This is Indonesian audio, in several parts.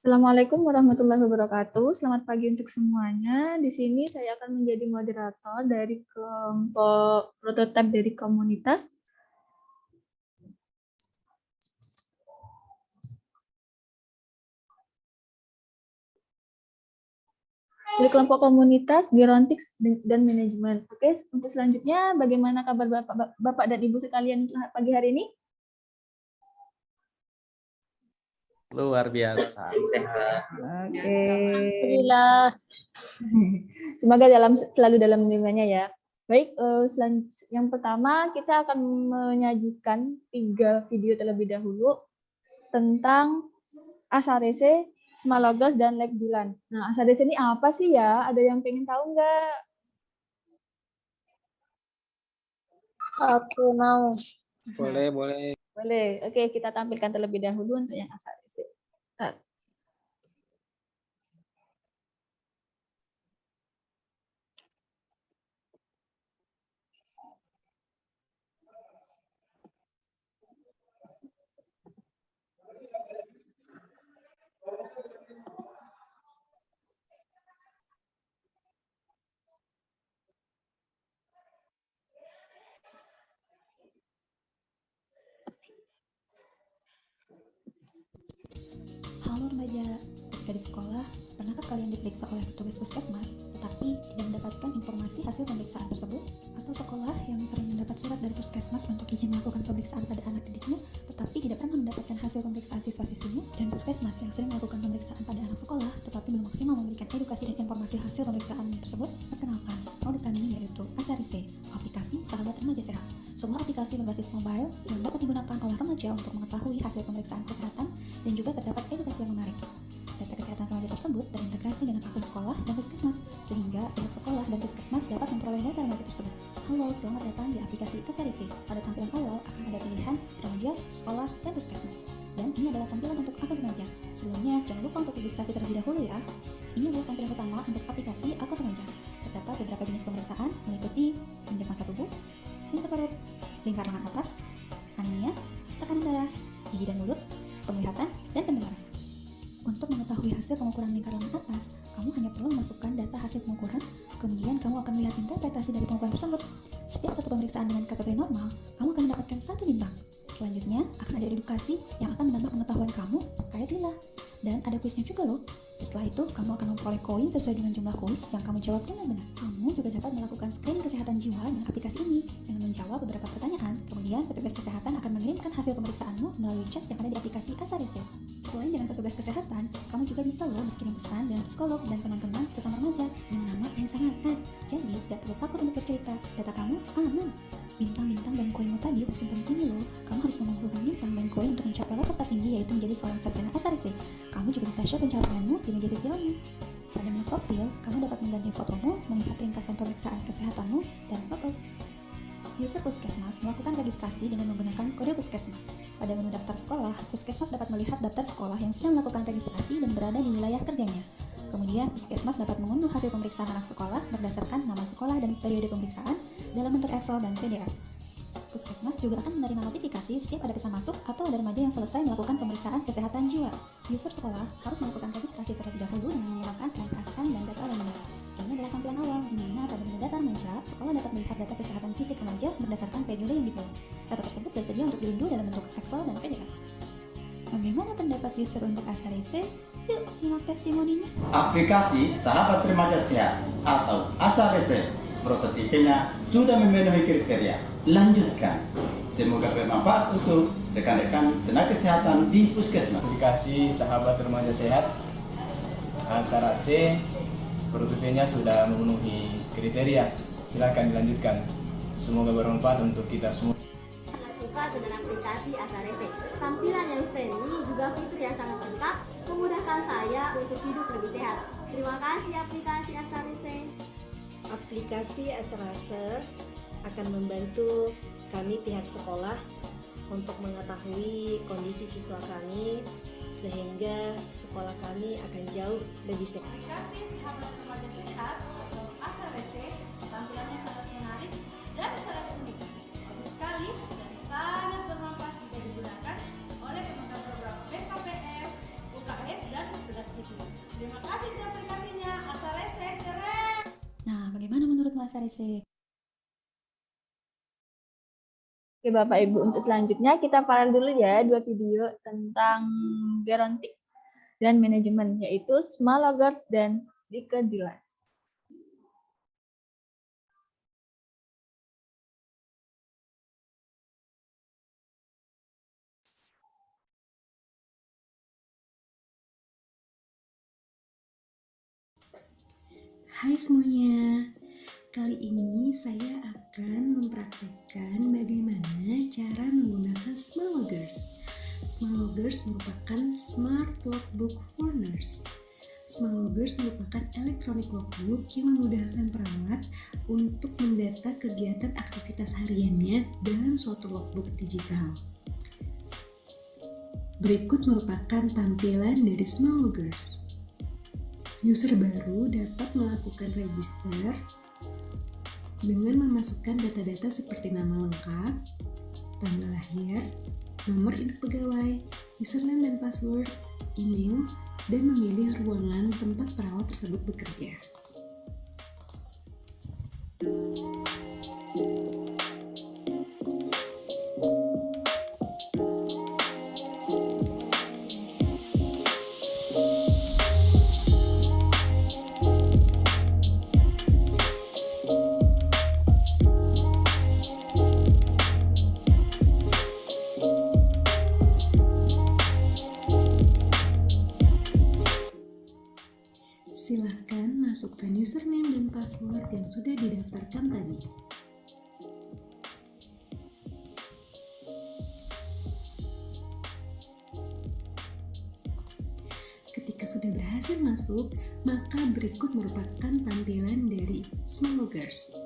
Assalamualaikum warahmatullahi wabarakatuh. Selamat pagi untuk semuanya. Di sini saya akan menjadi moderator dari kelompok prototipe dari komunitas. Dari kelompok komunitas Gerontics dan Manajemen. Oke, untuk selanjutnya bagaimana kabar Bapak dan Ibu sekalian pagi hari ini? Luar biasa, sehat. Oke. Alhamdulillah. Semoga selalu dalam lingkungannya ya. Baik, yang pertama kita akan menyajikan 3 video terlebih dahulu tentang Asarese, Smalogos, dan Lekbulan. Nah, Asarese ini apa sih ya? Ada yang pengen tahu nggak? Aku mau. Boleh. Boleh. Oke, kita tampilkan terlebih dahulu untuk yang Asarese. Halo remaja, ketika di sekolah, pernahkah kalian diperiksa oleh petugas puskesmas, tetapi tidak mendapatkan informasi hasil pemeriksaan tersebut? Atau sekolah yang sering mendapat surat dari puskesmas untuk izin melakukan pemeriksaan pada anak didiknya, tetapi tidak pernah mendapatkan hasil pemeriksaan siswa-siswinya? Dan puskesmas yang sering melakukan pemeriksaan pada anak sekolah, tetapi belum maksimal memberikan edukasi dan informasi hasil pemeriksaan tersebut? Perkenalkan, produk kami yaitu Asarese, aplikasi Sahabat Remaja Sehat. Sebuah aplikasi berbasis mobile yang dapat digunakan oleh remaja untuk mengetahui hasil pemeriksaan kesehatan dan juga terdapat edukasi yang menarik. Data kesehatan remaja tersebut terintegrasi dengan akun sekolah dan puskesmas, sehingga pihak sekolah dan puskesmas dapat memperoleh data remaja tersebut. Halo, selamat datang di aplikasi Asarese. Pada tampilan awal akan ada pilihan remaja, sekolah, dan puskesmas. Dan ini adalah tampilan untuk akun remaja. Sebelumnya, jangan lupa untuk registrasi terlebih dahulu ya. Ini adalah tampilan utama untuk aplikasi akun remaja. Terdapat beberapa jenis pemeriksaan meliputi indeks massa tubuh, lingkar perut, lingkar lengan atas, anemia, tekanan darah, gigi dan mulut, penglihatan, dan pendengaran. Untuk mengetahui hasil pengukuran lingkar lengan atas, kamu hanya perlu memasukkan data hasil pengukuran, kemudian kamu akan melihat interpretasi dari pengukuran tersebut. Setiap satu pemeriksaan dengan kategori normal, kamu akan mendapatkan 1 bintang. Selanjutnya, akan ada edukasi yang akan menambah pengetahuan kamu terkait lila. Dan ada kuisnya juga loh. Setelah itu, kamu akan memperoleh koin sesuai dengan jumlah kuis yang kamu jawab dengan benar. Kamu juga dapat melakukan screening kesehatan jiwa dengan aplikasi ini dengan menjawab beberapa pertanyaan. Kemudian, petugas kesehatan akan mengirimkan hasil pemeriksaanmu melalui chat yang ada di aplikasi Asarese. Selain dengan petugas kesehatan, kamu juga bisa loh berkirim pesan dengan psikolog dan teman-teman sesama remaja dengan nama yang sangat. Jadi, tidak perlu takut untuk bercerita. Data kamu aman. Bintang-bintang dan koinmu tadi tersimpan di sini loh. Kamu harus mengumpulkan bintang dan koin untuk mencapai level tertinggi, yaitu menjadi seorang sarjana Asarese. Kamu juga bisa share pencapaianmu di media sosialmu. Pada menu profil, kamu dapat mengganti fotomu, melihat ringkasan pemeriksaan kesehatanmu, dan logout. User puskesmas melakukan registrasi dengan menggunakan kode puskesmas. Pada menu daftar sekolah, puskesmas dapat melihat daftar sekolah yang sudah melakukan registrasi dan berada di wilayah kerjanya. Kemudian, puskesmas dapat mengunduh hasil pemeriksaan anak sekolah berdasarkan nama sekolah dan periode pemeriksaan dalam bentuk Excel dan PDF. Puskesmas juga akan menerima notifikasi setiap ada pesan masuk atau ada remaja yang selesai melakukan pemeriksaan kesehatan jiwa. User sekolah harus melakukan registrasi terlebih dahulu dengan menggunakan perangkatkan dan data lainnya. Ini adalah tampilan awal, di mana pada menu data remaja, sekolah dapat melihat data kesehatan fisik remaja berdasarkan periode yang dipilih. Data tersebut tersedia untuk diunduh dalam bentuk Excel dan PDF. Bagaimana pendapat user untuk Asarese? Yuk, simak testimoninya. Aplikasi Sahabat Remaja Sehat atau Asarese, prototipenya sudah memenuhi kriteria. Lanjutkan. Semoga bermanfaat untuk rekan-rekan tenaga kesehatan di puskesmas. Aplikasi Sahabat Remaja Sehat Asarese, prototipenya sudah memenuhi kriteria. Silakan dilanjutkan. Semoga bermanfaat untuk kita semua. Sangat suka dengan aplikasi Asarese. Tampilan yang friendly, juga fitur yang sangat lengkap, memudahkan saya untuk hidup lebih sehat. Terima kasih aplikasi Asarese. Aplikasi Asarese akan membantu kami pihak sekolah untuk mengetahui kondisi siswa kami sehingga sekolah kami akan jauh lebih sehat. Aplikasi Sahabat Remaja Sehat atau Asarese tampilannya sangat menarik dan sangat unik. Bagus sekali dan sangat bermanfaat jika digunakan oleh pemegang program PKPS, UKS, dan petugas Resek. Oke Bapak Ibu, untuk selanjutnya kita paralel dulu ya 2 video tentang gerontik dan manajemen, yaitu Small Loggers dan Dike Dilan. Hai semuanya, kali ini saya akan mempraktekkan bagaimana cara menggunakan Small Loggers. Small Loggers merupakan Smart Logbook for Nurse. Small Loggers merupakan elektronik logbook yang memudahkan perawat untuk mendata kegiatan aktivitas hariannya dalam suatu logbook digital. Berikut merupakan tampilan dari Small Loggers. User baru dapat melakukan register dengan memasukkan data-data seperti nama lengkap, tanggal lahir, nomor induk pegawai, username dan password, email, dan memilih ruangan tempat perawat tersebut bekerja. Silakan masukkan username dan password yang sudah didaftarkan tadi. Ketika sudah berhasil masuk, maka berikut merupakan tampilan dari Small Loggers.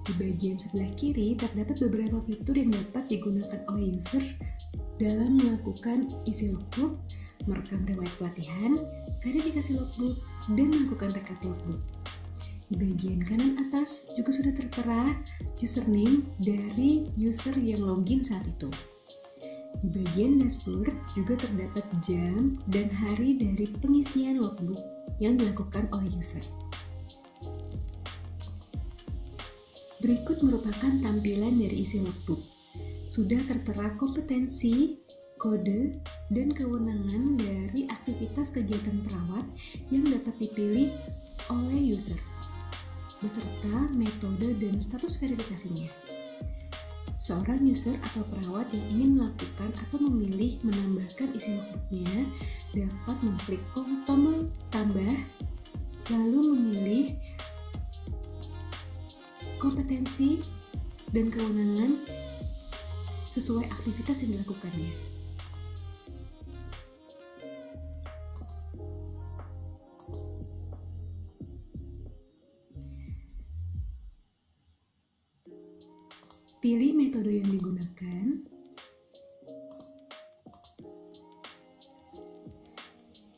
Di bagian sebelah kiri terdapat beberapa fitur yang dapat digunakan oleh user dalam melakukan isi logbook, merekam riwayat pelatihan, verifikasi logbook, dan melakukan rekap logbook. Di bagian kanan atas juga sudah tertera username dari user yang login saat itu. Di bagian dashboard juga terdapat jam dan hari dari pengisian logbook yang dilakukan oleh user. Berikut merupakan tampilan dari isi logbook. Sudah tertera kompetensi, kode, dan kewenangan dari aktivitas kegiatan perawat yang dapat dipilih oleh user, beserta metode dan status verifikasinya. Seorang user atau perawat yang ingin melakukan atau memilih menambahkan isi logbooknya dapat mengklik tombol tambah, lalu memilih kompetensi dan kewenangan sesuai aktivitas yang dilakukannya. Pilih metode yang digunakan.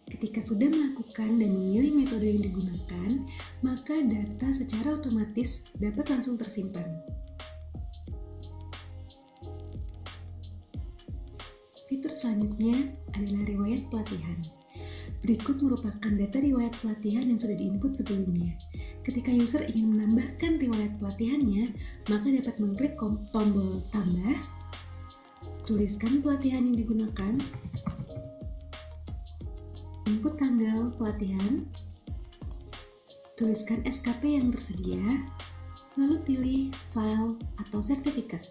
Ketika sudah melakukan dan memilih metode yang digunakan, maka data secara otomatis dapat langsung tersimpan. Fitur selanjutnya adalah riwayat pelatihan. Berikut merupakan data riwayat pelatihan yang sudah diinput sebelumnya. Ketika user ingin menambahkan riwayat pelatihannya, maka dapat mengklik tombol tambah, tuliskan pelatihan yang digunakan, input tanggal pelatihan, tuliskan SKP yang tersedia, lalu pilih file atau sertifikat.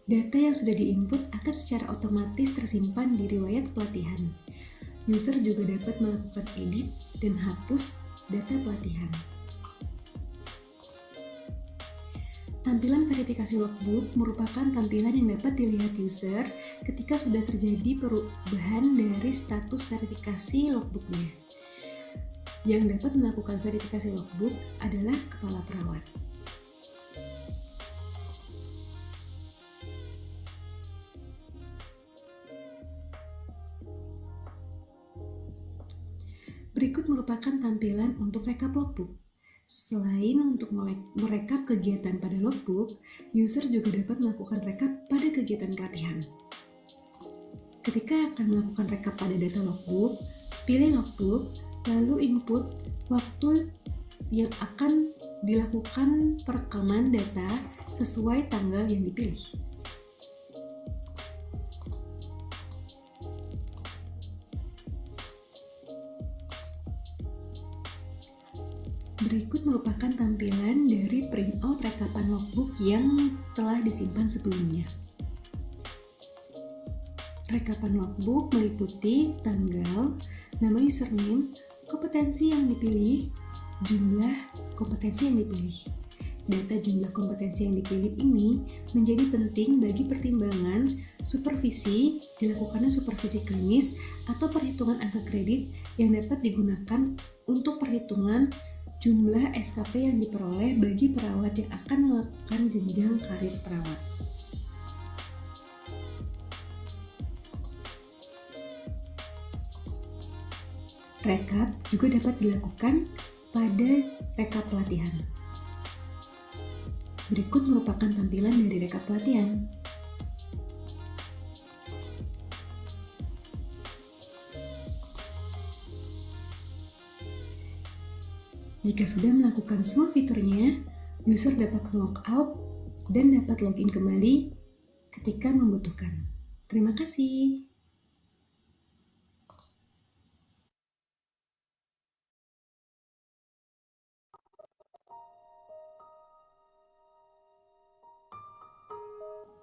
Data yang sudah diinput akan secara otomatis tersimpan di riwayat pelatihan. User juga dapat melakukan edit dan hapus data pelatihan. Tampilan verifikasi logbook merupakan tampilan yang dapat dilihat user ketika sudah terjadi perubahan dari status verifikasi logbooknya. Yang dapat melakukan verifikasi logbook adalah kepala perawat. Berikut merupakan tampilan untuk rekap logbook. Selain untuk merekap kegiatan pada logbook, user juga dapat melakukan rekap pada kegiatan pelatihan. Ketika akan melakukan rekap pada data logbook, pilih logbook, lalu input waktu yang akan dilakukan perekaman data sesuai tanggal yang dipilih. Berikut merupakan tampilan dari printout rekapan logbook yang telah disimpan sebelumnya. Rekapan logbook meliputi tanggal, nama username, kompetensi yang dipilih, jumlah kompetensi yang dipilih. Data jumlah kompetensi yang dipilih ini menjadi penting bagi pertimbangan supervisi, dilakukannya supervisi klinis atau perhitungan angka kredit yang dapat digunakan untuk perhitungan jumlah SKP yang diperoleh bagi perawat yang akan melakukan jenjang karir perawat. Rekap juga dapat dilakukan pada rekap pelatihan. Berikut merupakan tampilan dari rekap pelatihan. Jika sudah melakukan semua fiturnya, user dapat log out dan dapat login kembali ketika membutuhkan. Terima kasih.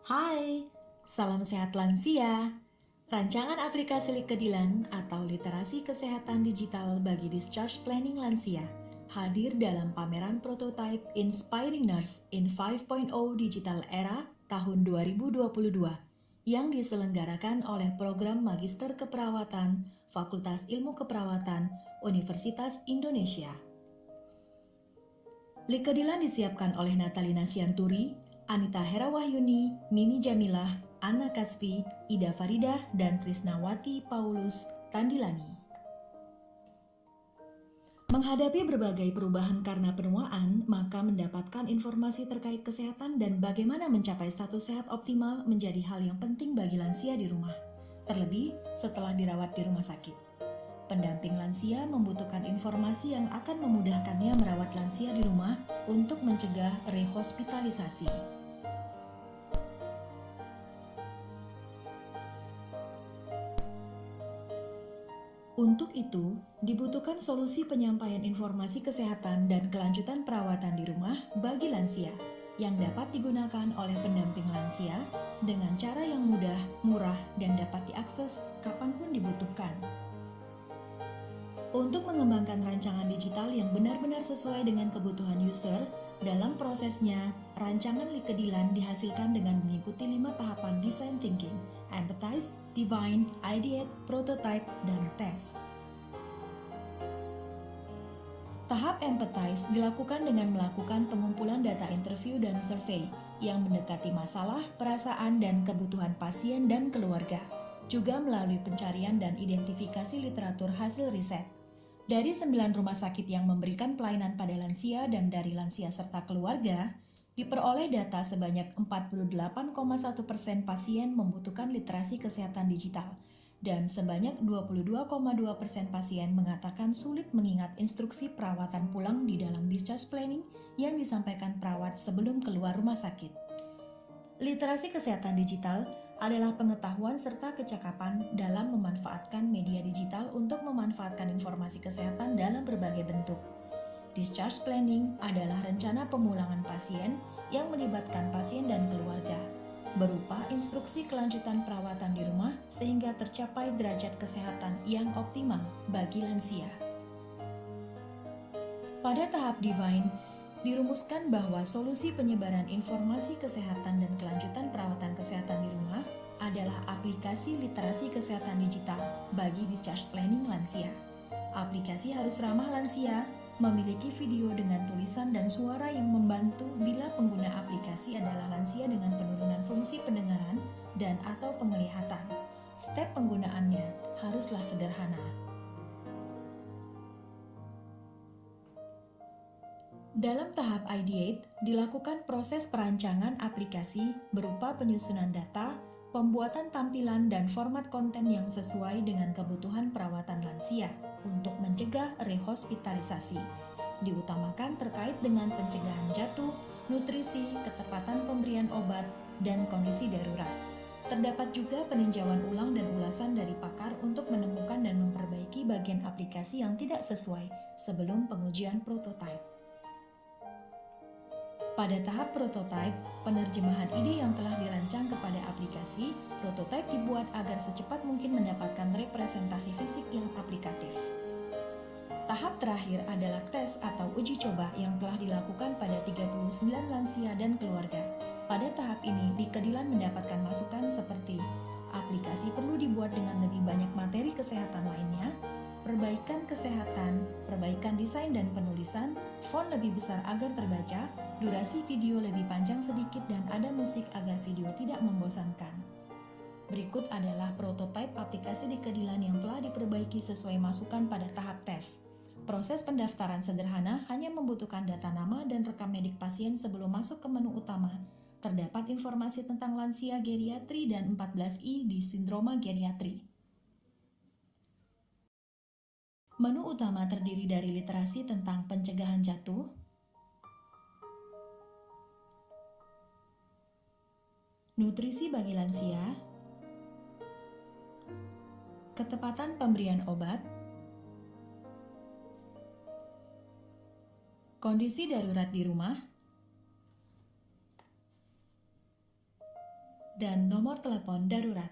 Hai, salam sehat lansia. Rancangan aplikasi Likedilan atau Literasi Kesehatan Digital bagi Discharge Planning Lansia hadir dalam pameran prototype Inspiring Nurse in 5.0 Digital Era tahun 2022 yang diselenggarakan oleh Program Magister Keperawatan Fakultas Ilmu Keperawatan Universitas Indonesia. Likedilan disiapkan oleh Natalina Sianturi, Anita Herawahyuni, Mimi Jamilah, Anna Kasfi, Ida Faridah, dan Trisnawati Paulus Tandilani. Menghadapi berbagai perubahan karena penuaan, maka mendapatkan informasi terkait kesehatan dan bagaimana mencapai status sehat optimal menjadi hal yang penting bagi lansia di rumah, terlebih setelah dirawat di rumah sakit. Pendamping lansia membutuhkan informasi yang akan memudahkannya merawat lansia di rumah untuk mencegah rehospitalisasi. Untuk itu, dibutuhkan solusi penyampaian informasi kesehatan dan kelanjutan perawatan di rumah bagi lansia yang dapat digunakan oleh pendamping lansia dengan cara yang mudah, murah, dan dapat diakses kapanpun dibutuhkan. Untuk mengembangkan rancangan digital yang benar-benar sesuai dengan kebutuhan user, dalam prosesnya, rancangan Likedilan dihasilkan dengan mengikuti 5 tahapan design thinking, empathize, define, ideate, prototype, dan test. Tahap empathize dilakukan dengan melakukan pengumpulan data interview dan survei yang mendekati masalah, perasaan, dan kebutuhan pasien dan keluarga, juga melalui pencarian dan identifikasi literatur hasil riset. Dari 9 rumah sakit yang memberikan pelayanan pada lansia dan dari lansia serta keluarga, diperoleh data sebanyak 48,1% pasien membutuhkan literasi kesehatan digital, dan sebanyak 22,2% pasien mengatakan sulit mengingat instruksi perawatan pulang di dalam discharge planning yang disampaikan perawat sebelum keluar rumah sakit. Literasi kesehatan digital adalah pengetahuan serta kecakapan dalam memanfaatkan media digital untuk memanfaatkan informasi kesehatan dalam berbagai bentuk. Discharge planning adalah rencana pemulangan pasien yang melibatkan pasien dan keluarga, berupa instruksi kelanjutan perawatan di rumah sehingga tercapai derajat kesehatan yang optimal bagi lansia. Pada tahap define, dirumuskan bahwa solusi penyebaran informasi kesehatan dan kelanjutan perawatan kesehatan di rumah adalah aplikasi literasi kesehatan digital bagi discharge planning lansia. Aplikasi harus ramah lansia, memiliki video dengan tulisan dan suara yang membantu bila pengguna aplikasi adalah lansia dengan penurunan fungsi pendengaran dan atau penglihatan. Step penggunaannya haruslah sederhana. Dalam tahap ideate, dilakukan proses perancangan aplikasi berupa penyusunan data, pembuatan tampilan dan format konten yang sesuai dengan kebutuhan perawatan lansia untuk mencegah rehospitalisasi. Diutamakan terkait dengan pencegahan jatuh, nutrisi, ketepatan pemberian obat, dan kondisi darurat. Terdapat juga peninjauan ulang dan ulasan dari pakar untuk menemukan dan memperbaiki bagian aplikasi yang tidak sesuai sebelum pengujian prototipe. Pada tahap prototipe, penerjemahan ide yang telah dirancang kepada aplikasi, prototipe dibuat agar secepat mungkin mendapatkan representasi fisik yang aplikatif. Tahap terakhir adalah tes atau uji coba yang telah dilakukan pada 39 lansia dan keluarga. Pada tahap ini, Likedilan mendapatkan masukan seperti aplikasi perlu dibuat dengan lebih banyak materi kesehatan lainnya, perbaikan kesehatan, perbaikan desain dan penulisan, font lebih besar agar terbaca, durasi video lebih panjang sedikit dan ada musik agar video tidak membosankan. Berikut adalah prototipe aplikasi Likedilan yang telah diperbaiki sesuai masukan pada tahap tes. Proses pendaftaran sederhana hanya membutuhkan data nama dan rekam medik pasien sebelum masuk ke menu utama. Terdapat informasi tentang lansia geriatri dan 14I di sindroma geriatri. Menu utama terdiri dari literasi tentang pencegahan jatuh, nutrisi bagi lansia, ketepatan pemberian obat, kondisi darurat di rumah, dan nomor telepon darurat.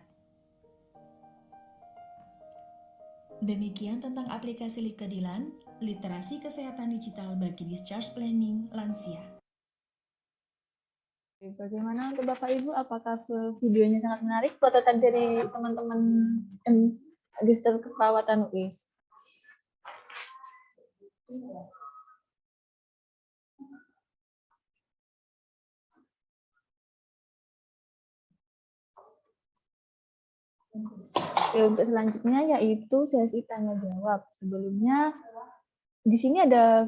Demikian tentang aplikasi Likedilan, literasi kesehatan digital bagi discharge planning lansia. Bagaimana untuk Bapak Ibu? Apakah videonya sangat menarik? Prototipe dari teman-teman Magister Keperawatan UI. Oke, untuk selanjutnya yaitu sesi tanya jawab. Sebelumnya di sini ada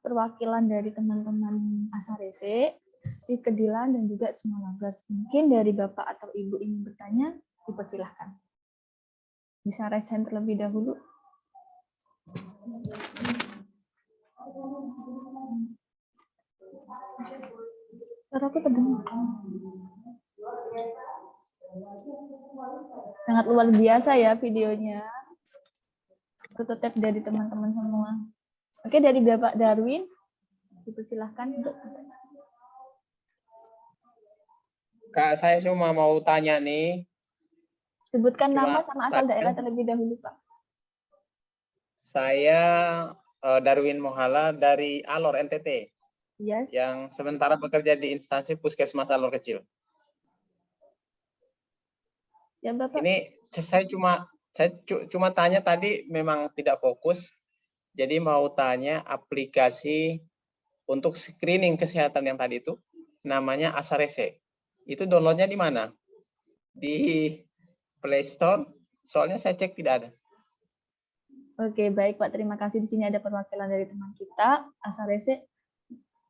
perwakilan dari teman-teman Asarese, Likedilan dan juga Smologas. Mungkin dari Bapak atau Ibu ingin bertanya, dipersilahkan. Bisa raise hand terlebih dahulu. Suaraku terdengar. Sangat luar biasa ya videonya. Prototipe dari teman-teman semua. Oke, dari Bapak Darwin, dipersilahkan untuk bertanya. Kak, saya cuma mau tanya nih. Sebutkan nama sama asal daerah terlebih dahulu, Pak. Saya Darwin Mohala dari Alor NTT. Yes. Yang sementara bekerja di instansi Puskesmas Alor Kecil. Ya, Bapak. Ini saya cuma tanya tadi memang tidak fokus. Jadi mau tanya aplikasi untuk screening kesehatan yang tadi itu namanya Asarese. Itu downloadnya di mana? Di Play Store? Soalnya saya cek tidak ada. Oke, baik Pak. Terima kasih. Di sini ada perwakilan dari teman kita, Asarese.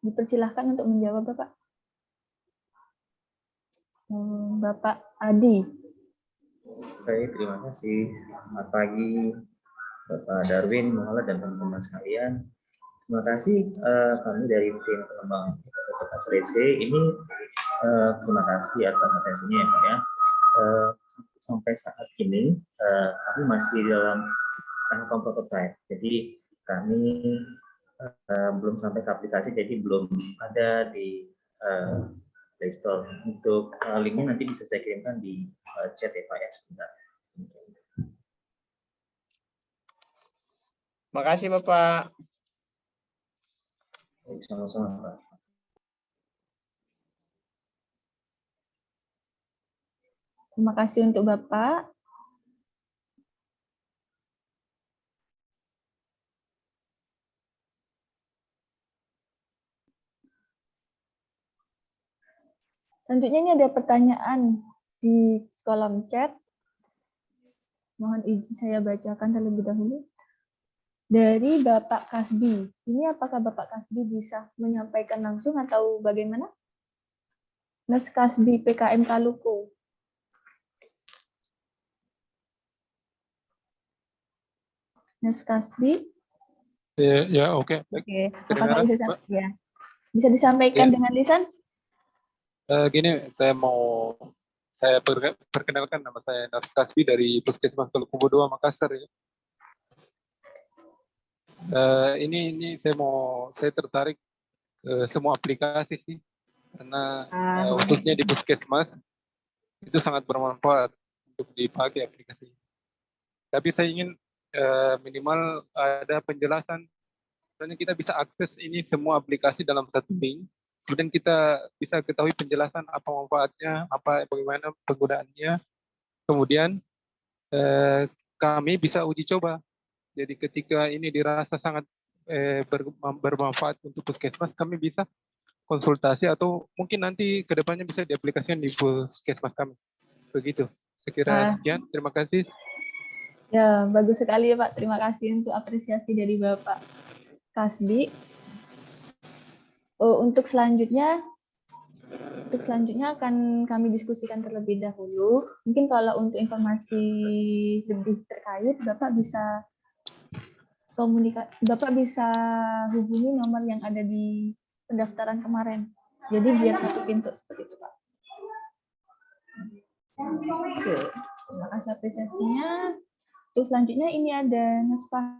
Dipersilahkan untuk menjawab, Bapak. Bapak Adi. Baik, terima kasih. Selamat pagi, Bapak Darwin, Mohala, dan teman-teman sekalian. Terima kasih kami dari tim pengembang Asarese ini. Terima kasih atas atensinya ya Pak ya. Sampai saat ini kami masih dalam tahapan prototipe. Jadi kami belum sampai ke aplikasi, jadi belum ada di Play Store. Untuk linknya nanti bisa saya kirimkan di chat ya Pak ya sebentar. Makasih Bapak. Sama-sama Pak. Terima kasih untuk Bapak. Selanjutnya ini ada pertanyaan di kolom chat. Mohon izin saya bacakan terlebih dahulu. dari Bapak Kasbi. Ini apakah Bapak Kasbi bisa menyampaikan langsung atau bagaimana? Mas Kasbi PKM Kaluku. Mas Kasbi. Ya, oke. Oke. Apakah bisa disampaikan Ya. dengan lisan? Gini, saya perkenalkan, nama saya Nars Kasbi dari Puskesmas Kalukumbu 2 Makassar ya. Ini saya tertarik ke semua aplikasi sih, karena khususnya di Puskesmas itu sangat bermanfaat untuk dipakai aplikasi. Tapi saya ingin minimal ada penjelasan, karena kita bisa akses ini semua aplikasi dalam satu link, kemudian kita bisa ketahui penjelasan apa manfaatnya, bagaimana penggunaannya, kemudian kami bisa uji coba. Jadi ketika ini dirasa sangat bermanfaat untuk Puskesmas, kami bisa konsultasi atau mungkin nanti kedepannya bisa diaplikasikan di Puskesmas kami. Begitu. Saya kira sekian. Terima kasih. Ya, bagus sekali ya Pak. Terima kasih untuk apresiasi dari Bapak Kasbi. Untuk selanjutnya akan kami diskusikan terlebih dahulu. Mungkin kalau untuk informasi lebih terkait, Bapak bisa hubungi nomor yang ada di pendaftaran kemarin. Jadi biar satu pintu seperti itu, Pak. Oke, terima kasih apresiasinya. Terus selanjutnya ini ada Naspa.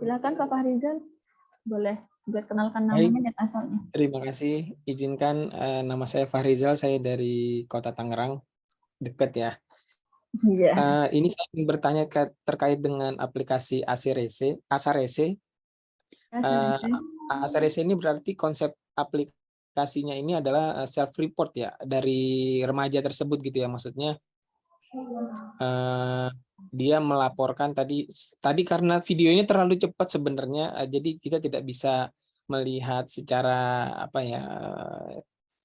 Silakan Pak Fahrizal, boleh buat kenalkan namanya dan asalnya. Terima kasih. Izinkan nama saya Fahrizal, saya dari Kota Tangerang, dekat ya. Iya. Ini saya ingin bertanya terkait dengan aplikasi Asarese. Asarese ini berarti konsep aplikasinya ini adalah self report ya dari remaja tersebut gitu ya, maksudnya. Dia melaporkan tadi karena videonya terlalu cepat sebenarnya, jadi kita tidak bisa melihat secara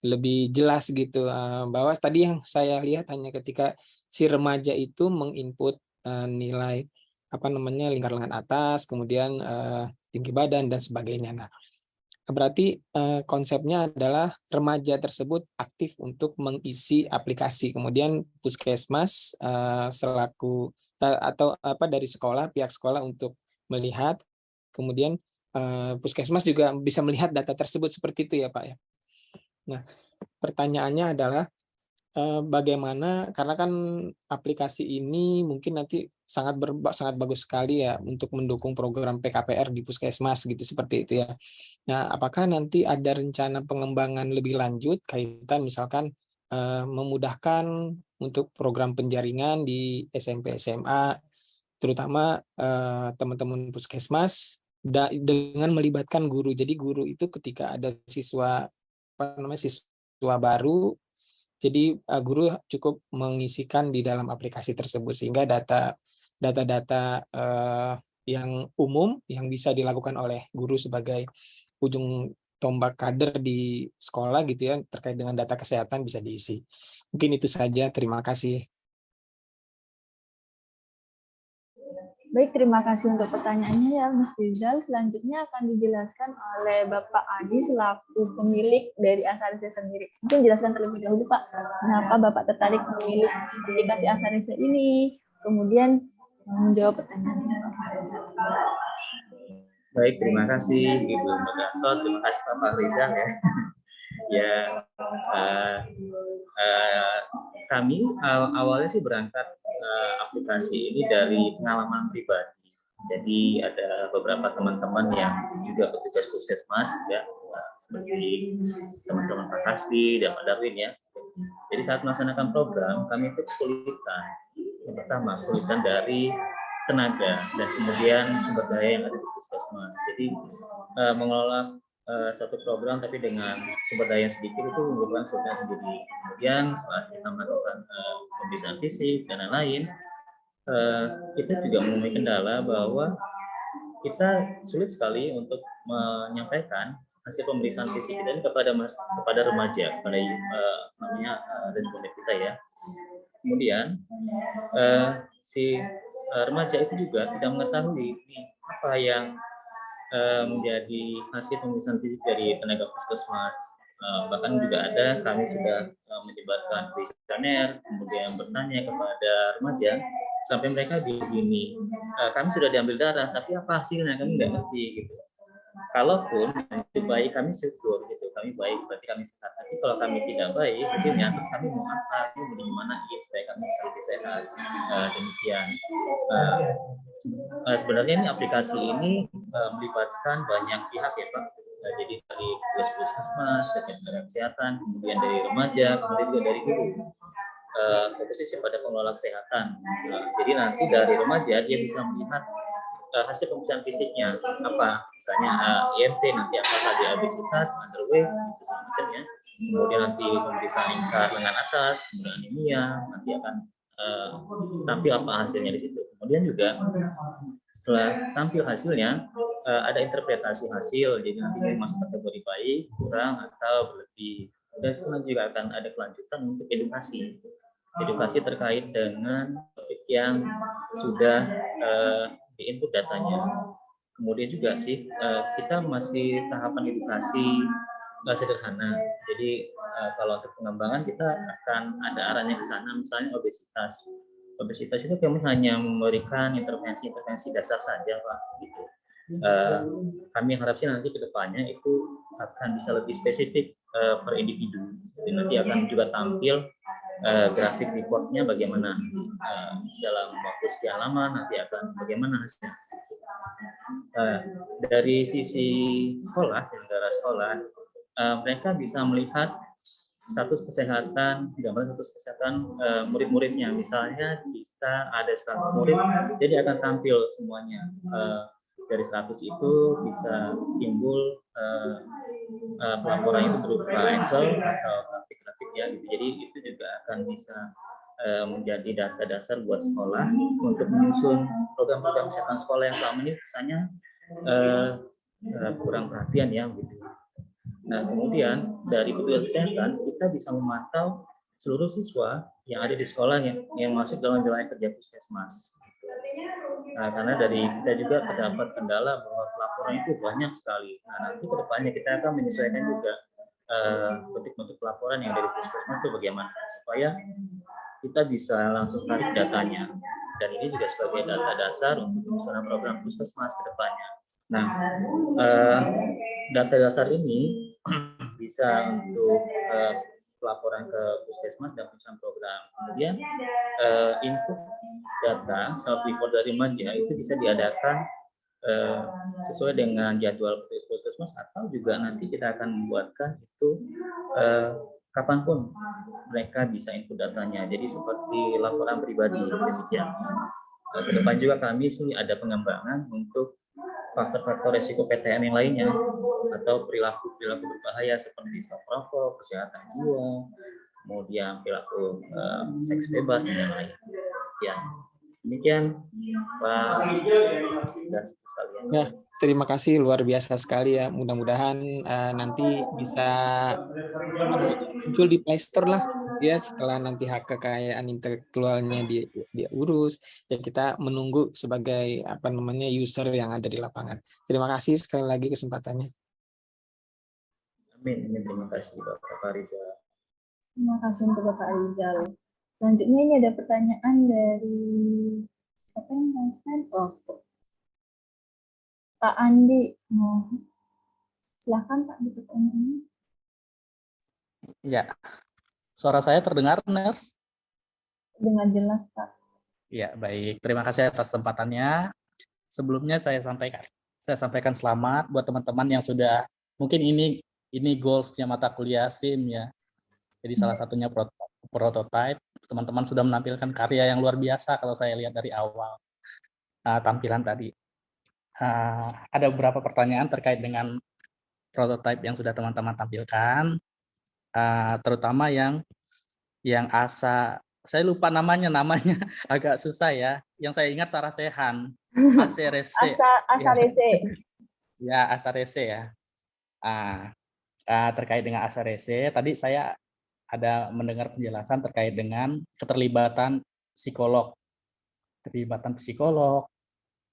lebih jelas gitu, bahwa tadi yang saya lihat hanya ketika si remaja itu menginput nilai lingkar lengan atas, kemudian tinggi badan dan sebagainya. Nah, berarti konsepnya adalah remaja tersebut aktif untuk mengisi aplikasi, kemudian Puskesmas selaku dari sekolah, pihak sekolah untuk melihat, kemudian Puskesmas juga bisa melihat data tersebut, seperti itu ya Pak ya. Nah, pertanyaannya adalah bagaimana, karena kan aplikasi ini mungkin nanti sangat bagus sekali ya untuk mendukung program PKPR di Puskesmas gitu, seperti itu ya. Nah, apakah nanti ada rencana pengembangan lebih lanjut kaitan misalkan memudahkan untuk program penjaringan di SMP SMA, terutama teman-teman Puskesmas dengan melibatkan guru. Jadi guru itu ketika ada siswa baru, jadi guru cukup mengisikan di dalam aplikasi tersebut, sehingga data-data yang umum yang bisa dilakukan oleh guru sebagai ujung tombak kader di sekolah gitu ya, terkait dengan data kesehatan bisa diisi. Mungkin itu saja, terima kasih. Baik, terima kasih untuk pertanyaannya ya Mas Rizal. Selanjutnya akan dijelaskan oleh Bapak Adi selaku pemilik dari Asarese sendiri. Mungkin jelaskan terlebih dahulu Pak, kenapa Bapak tertarik memilih aplikasi Asarese ini, kemudian menjawab pertanyaannya. Baik, terima kasih Ibu Meganto, terima kasih Pak Fahrizal ya. Kami awalnya sih berangkat aplikasi ini dari pengalaman pribadi. Jadi ada beberapa teman-teman yang juga petugas Puskesmas ya, seperti teman-teman Pak Kasbi dan Pak Darwin ya. Jadi saat melaksanakan program kami itu kesulitan. Yang pertama kesulitan dari tenaga dan kemudian sumber daya yang ada di Puskesmas. Jadi mengelola satu program tapi dengan sumber daya yang sedikit itu merupakan kesulitan sendiri. Kemudian setelah kita melakukan pemeriksaan fisik dan lain-lain, kita juga menemui kendala bahwa kita sulit sekali untuk menyampaikan hasil pemeriksaan fisik kita ini kepada remaja, kepada namanya responden kita ya. Kemudian si remaja itu juga tidak mengetahui apa yang menjadi hasil pemeriksaan fisik dari tenaga puskesmas. Bahkan juga ada kami sudah menyebarkan kuesioner, kemudian bertanya kepada remaja sampai mereka begini, kami sudah diambil darah, tapi apa hasilnya kami nggak ngerti gitu. Kalaupun itu baik, kami syukur gitu, kami baik berarti kami sehat. Tapi kalau kami tidak baik hasilnya, terus kami mau apa, kami mau gimana ya supaya kami bisa lebih sehat. Demikian. Sebenarnya ini aplikasi ini melibatkan banyak pihak ya Pak. Jadi dari puskesmas, dari tenaga kesehatan, kemudian dari remaja, kemudian juga dari guru. Fokusnya pada pengelola kesehatan. Jadi nanti dari remaja dia bisa melihat hasil pemeriksaan fisiknya apa, misalnya IMT, nanti apakah dia obesitas, underweight, segala macam ya. Kemudian nanti pemeriksaan lingkar lengan atas, kemudian anemia, nanti akan tampil apa hasilnya di situ. Kemudian juga setelah tampil hasilnya ada interpretasi hasil, jadi nanti masuk kategori baik, kurang, atau berlebih. Dan setelah juga akan ada kelanjutan untuk edukasi terkait dengan topik yang sudah di-input datanya. Kemudian juga sih kita masih tahapan edukasi sederhana. Jadi kalau untuk pengembangan kita akan ada arahnya ke sana, misalnya obesitas. Obesitas itu kami hanya memberikan intervensi dasar saja Pak. Gitu. Kami harap sih nanti ke depannya itu akan bisa lebih spesifik per individu. Jadi nanti akan juga tampil grafik reportnya bagaimana dalam waktu sekian lama, nanti akan bagaimana hasilnya. Dari sisi sekolah, penyelenggara sekolah, mereka bisa melihat status kesehatan, gambaran status kesehatan murid-muridnya. Misalnya kita ada 100 murid, jadi akan tampil semuanya. Dari 100 itu bisa timbul pelaporan itu berupa Excel atau grafik-grafik ya. Gitu. Jadi itu juga akan bisa menjadi data dasar buat sekolah untuk menyusun program-program kesehatan sekolah yang selama ini kesannya kurang perhatian ya. Gitu. Nah, kemudian dari petugas kesehatan kita bisa memantau seluruh siswa yang ada di sekolah yang masuk dalam wilayah kerja puskesmas. Nah, karena dari kita juga terdapat kendala bahwa pelaporan itu banyak sekali. Nah, nanti ke depannya kita akan menyesuaikan juga bentuk-bentuk pelaporan yang dari puskesmas itu bagaimana supaya kita bisa langsung tarik datanya. Dan ini juga sebagai data dasar untuk penyusunan program puskesmas ke depannya. Nah, data dasar ini bisa untuk pelaporan ke puskesmas dan penyusunan program. Kemudian input data self report dari remaja itu bisa diadakan sesuai dengan jadwal puskesmas atau juga nanti kita akan membuatkan itu kapanpun mereka bisa input datanya. Jadi seperti laporan pribadi demikian. Ke depan juga kami sih ada pengembangan untuk faktor-faktor resiko PTM yang lainnya atau perilaku berbahaya seperti stop rokok, kesehatan jiwa, kemudian perilaku seks bebas dan lain-lain. Ya, demikian Pak dan sekalian. Ya, terima kasih, luar biasa sekali ya. Mudah-mudahan nanti bisa muncul di Play Store lah ya, setelah nanti hak kekayaan intelektualnya dia urus ya, kita menunggu sebagai user yang ada di lapangan. Terima kasih sekali lagi kesempatannya. Amin. Terima kasih Bapak Rizal. Terima kasih untuk Bapak Rizal. Selanjutnya ini ada pertanyaan dari siapa yang mengajukan? Pak Andi. Silakan Pak di pertanyaannya. Ya, suara saya terdengar, Ners? Dengan jelas, Pak. Ya, baik. Terima kasih atas kesempatannya. Sebelumnya saya sampaikan selamat buat teman-teman yang sudah, mungkin ini goals-nya mata kuliah SIM ya. Jadi salah satunya prototype. Teman-teman sudah menampilkan karya yang luar biasa kalau saya lihat dari awal tampilan tadi. Ada beberapa pertanyaan terkait dengan prototype yang sudah teman-teman tampilkan. Terutama yang ASA, saya lupa namanya agak susah ya. Yang saya ingat Sarasehan, ASRC. ASRC. Ya, ASRC ya. Terkait dengan ASRC, tadi saya ada mendengar penjelasan terkait dengan keterlibatan psikolog,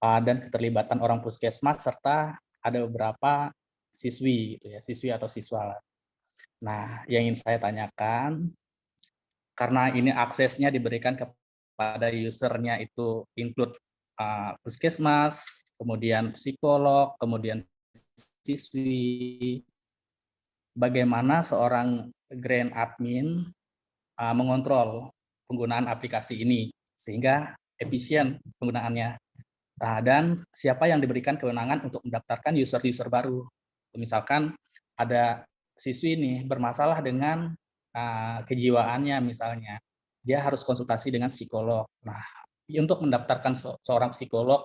dan keterlibatan orang puskesmas serta ada beberapa siswi, gitu ya, siswi atau siswa. Nah, yang ingin saya tanyakan, karena ini aksesnya diberikan kepada usernya itu include puskesmas, kemudian psikolog, kemudian siswi, bagaimana seorang grand admin mengontrol penggunaan aplikasi ini sehingga efisien penggunaannya. Dan siapa yang diberikan kewenangan untuk mendaftarkan user-user baru. Misalkan ada siswi nih bermasalah dengan kejiwaannya misalnya, dia harus konsultasi dengan psikolog. Nah, untuk mendaftarkan seorang psikolog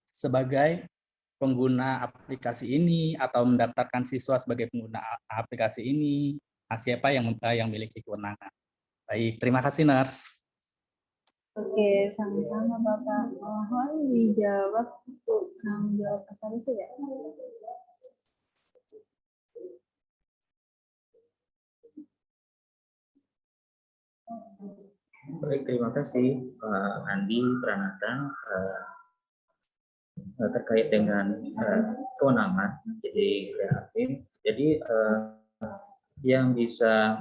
sebagai pengguna aplikasi ini atau mendaftarkan siswa sebagai pengguna aplikasi ini, siapa yang memiliki kewenangan. Baik, terima kasih Nurse. Oke, sama-sama Bapak. Mohon dijawab untuk penanggung jawab ASRC ya. Baik, terima kasih Pak Andi Pranata terkait dengan kewenangan jadi kreatif. Jadi yang bisa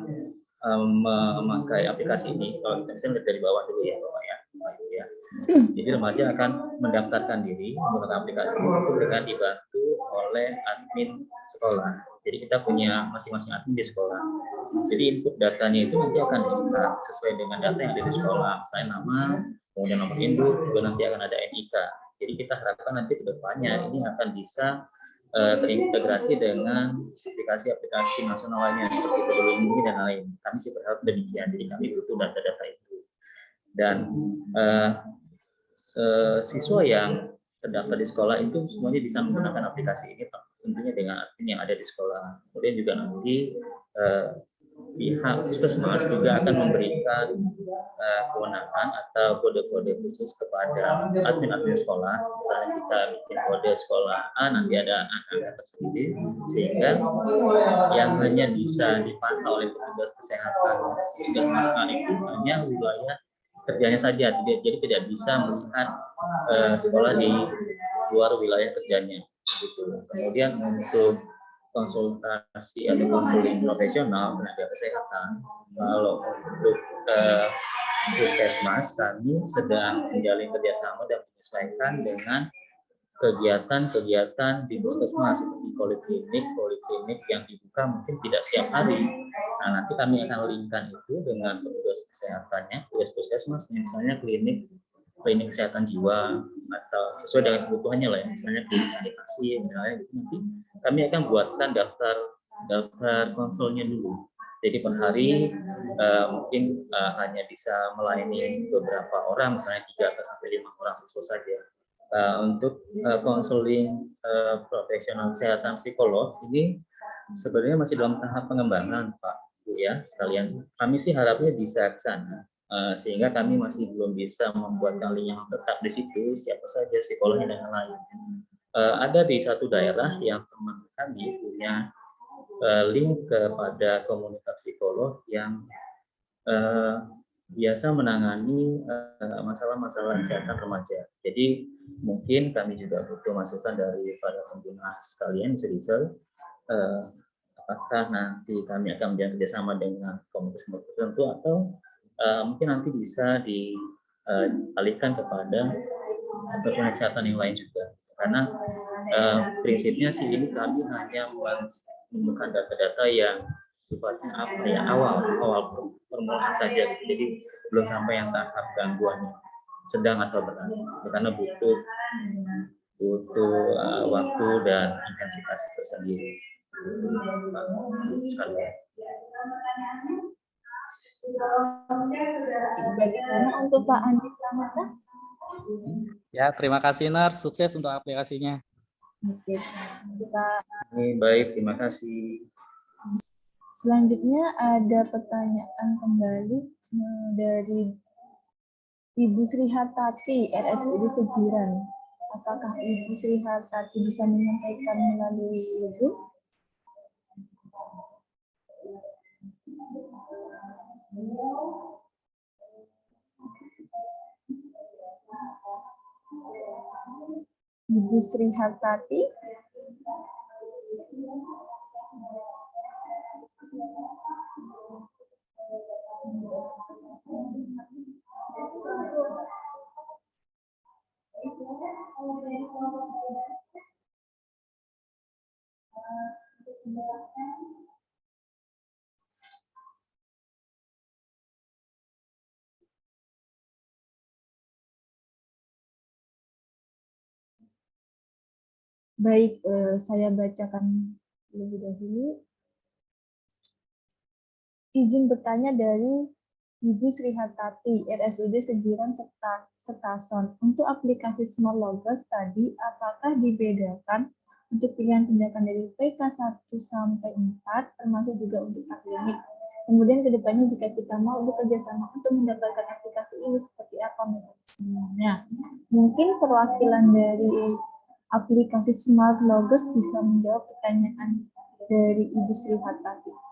memakai aplikasi ini, kalau kita lihat dari bawah dulu ya Bapak ya. Jadi remaja akan mendaftarkan diri menggunakan aplikasi itu dengan dibantu oleh admin sekolah. Jadi kita punya masing-masing admin di sekolah. Jadi input datanya itu nanti akan dilihat sesuai dengan data yang ada di sekolah. Misalnya nama, kemudian nomor induk, juga nanti akan ada NIK. Jadi kita harapkan nanti ke depannya ini akan bisa terintegrasi dengan aplikasi-aplikasi nasional lainnya seperti Peduli Lindungi dan lain. Kami sih berharap demikian. Jadi kami butuh data-data itu. Dan siswa yang terdaftar di sekolah itu semuanya bisa menggunakan aplikasi ini tentunya dengan admin yang ada di sekolah. Kemudian juga nanti pihak puskesmas juga akan memberikan kewenangan atau kode-kode khusus kepada admin-admin sekolah. Misalnya kita bikin kode sekolah A, nanti ada angka tersendiri, sehingga yang hanya bisa dipantau oleh petugas kesehatan puskesmas A itu hanya wilayah kerjanya saja, jadi tidak bisa melihat sekolah di luar wilayah kerjanya. Gitu. Kemudian untuk konsultasi atau konseling profesional tenaga kesehatan, kalau untuk puskesmas kami sedang menjalin kerjasama dan menyesuaikan dengan kegiatan-kegiatan di puskesmas seperti poliklinik yang dibuka mungkin tidak setiap hari. Nah, nanti kami akan linkkan itu dengan petugas kesehatannya, petugas puskesmas, misalnya klinik kesehatan jiwa atau sesuai dengan kebutuhannya lah, misalnya klinik sanitasi, misalnya gitu. Nanti kami akan buatkan daftar konsulnya dulu. Jadi per hari mungkin hanya bisa melayani beberapa orang, misalnya 3 sampai 5 orang siswa saja. Untuk konseling profesional kesehatan psikolog ini sebenarnya masih dalam tahap pengembangan Pak Bu ya sekalian. Kami sih harapnya bisa ke sana. Sehingga kami masih belum bisa membuat link yang tetap di situ siapa saja psikolognya dan lain. Ada di satu daerah yang teman kami punya link kepada komunitas psikolog yang biasa menangani masalah-masalah kesehatan remaja. Jadi mungkin kami juga butuh masukan dari para pengguna sekalian user apakah nanti kami akan menjalin kerjasama dengan komunitas tertentu atau mungkin nanti bisa dialihkan kepada profesional kesehatan yang lain juga. Karena prinsipnya sih ini kami hanya menemukan data-data yang sifatnya awal permulaan saja, jadi belum sampai yang tahap gangguannya sedang atau berat, karena butuh waktu dan intensitas tersendiri. Bagaimana untuk Pak Andi Pranata? Ya, terima kasih Nurse, sukses untuk aplikasinya. Oke, terima kasih Pak. Baik, terima kasih. Selanjutnya ada pertanyaan kembali dari Ibu Sri Hartati, RSUD Sejiram. Apakah Ibu Sri Hartati bisa menyampaikan melalui Zoom? Ibu Sri Hartati. Baik, saya bacakan lebih dahulu. Izin bertanya dari Ibu Sri Hartati, RSUD Sejiram Setason. Untuk aplikasi Smart Logos tadi, apakah dibedakan untuk pilihan tindakan dari PK 1 sampai 4, termasuk juga untuk aklinik? Kemudian kedepannya jika kita mau bekerja sama untuk mendapatkan aplikasi ini, seperti apa mekanismenya? Mungkin perwakilan dari aplikasi Smart Logos bisa menjawab pertanyaan dari Ibu Sri Hartati.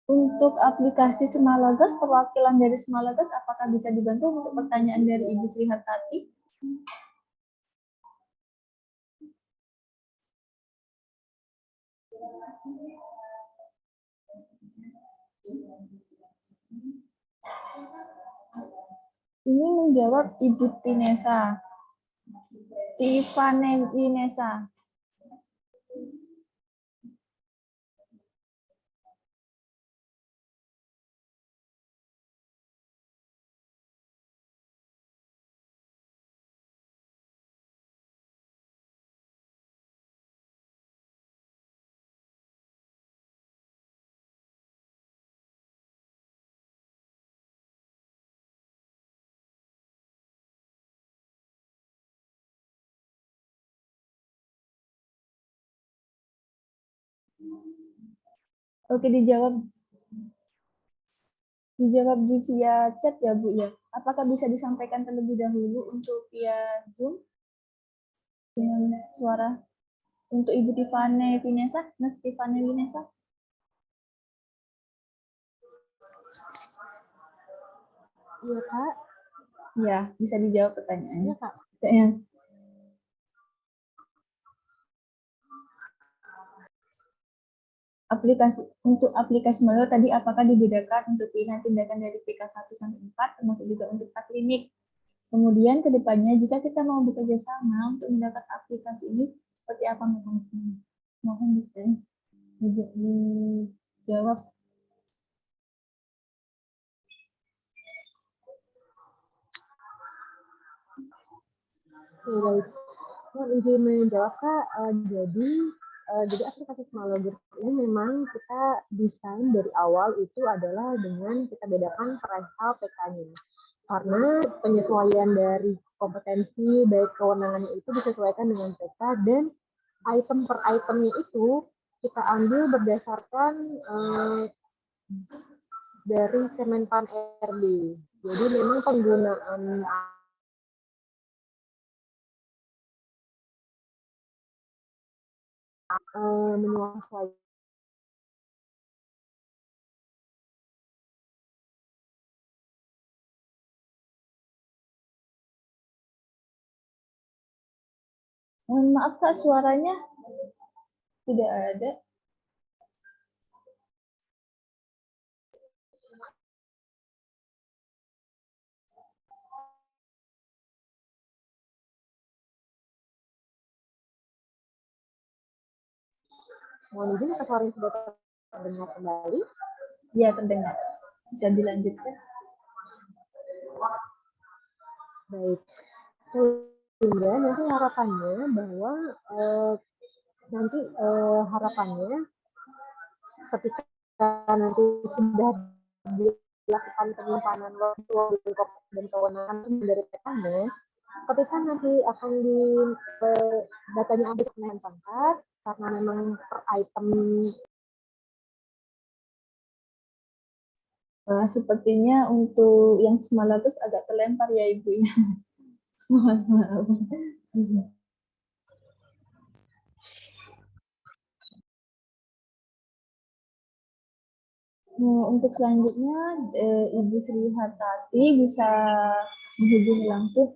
Untuk aplikasi Smart Logos, perwakilan dari Smart Logos, apakah bisa dibantu untuk pertanyaan dari Ibu Sri Hartati? Ini menjawab Ibu Tinesa. Tivane Winesa. Oke, dijawab di via chat ya Bu ya. Apakah bisa disampaikan terlebih dahulu untuk via Zoom dengan suara untuk Ibu Tivane Winesa, Mas Tivane Winesa? Iya Kak. Ya, bisa dijawab pertanyaannya. Iya Kak. Untuk aplikasi Smart Logos tadi apakah dibedakan untuk pilihan tindakan dari PK 1 sampai 4 termasuk juga untuk klinik. Kemudian kedepannya jika kita mau bekerja sama untuk mendapat aplikasi ini seperti apa mekanismenya? Mohon bisa dijawab. Baik. Izin menjawab Kak. Jadi aplikasi Smart Logos ini memang kita desain dari awal itu adalah dengan kita bedakan perihal PK-nya. Karena penyesuaian dari kompetensi baik kewenangannya itu disesuaikan dengan PK dan item per itemnya itu kita ambil berdasarkan dari Kemenpan RB. Jadi memang penggunaan menyesuaikan. Mohon maaf Kak, suaranya tidak ada. Mohon izin, apa suara sudah terdengar kembali? Ya, terdengar. Bisa dilanjutkan. Baik. Sehingga nanti harapannya bahwa harapannya ketika nanti sudah dilakukan penyimpanan waktu dan kewenangan dari PKN, ketika nanti akan datanya ambil kenaikan pangkat, karena memang per item sepertinya untuk yang 900 agak terlempar ya Ibu ya. Mohon maaf. Untuk selanjutnya Ibu Sri Hartati bisa menghubungi langsung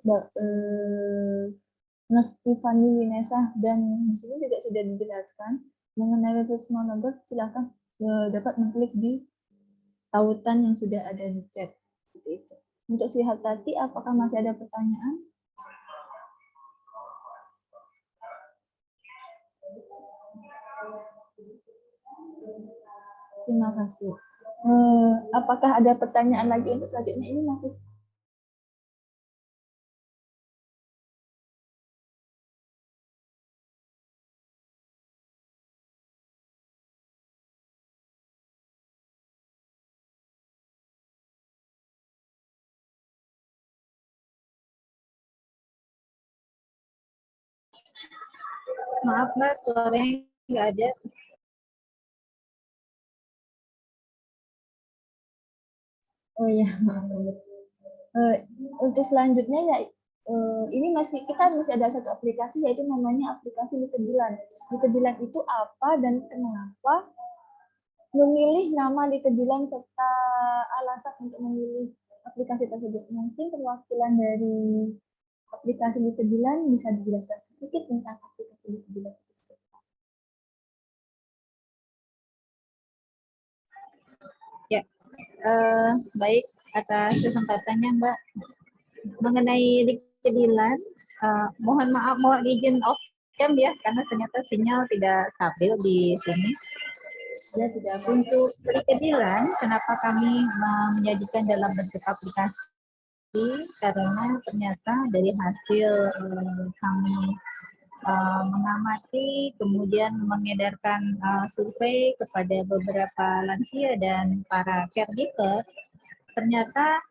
Nurse Tiffany Winesah, dan di sini juga sudah dijelaskan mengenai website Small. Silakan dapat mengklik di tautan yang sudah ada di chat. Seperti itu. Untuk Sri Hartati, apakah masih ada pertanyaan? Terima kasih. Apakah ada pertanyaan lagi untuk selanjutnya? Ini masih Maaf Mbak, suaranya nggak ada. Oh iya, maaf. Untuk selanjutnya ya ini kita masih ada satu aplikasi, yaitu namanya aplikasi Litedilan. Litedilan itu apa dan kenapa memilih nama Litedilan serta alasan untuk memilih aplikasi tersebut? Mungkin perwakilan dari aplikasi Litedilan bisa dijelaskan sedikit tentang aplikasi Litedilan itu. Ya, baik, atas kesempatannya Mbak. Mengenai Litedilan, mohon maaf, mohon izin off cam ya, karena ternyata sinyal tidak stabil di sini. Ya, tidak. Untuk Litedilan, kenapa kami menyajikan dalam bentuk aplikasi? Karena ternyata dari hasil kami mengamati, kemudian mengedarkan survei kepada beberapa lansia dan para caregiver, ternyata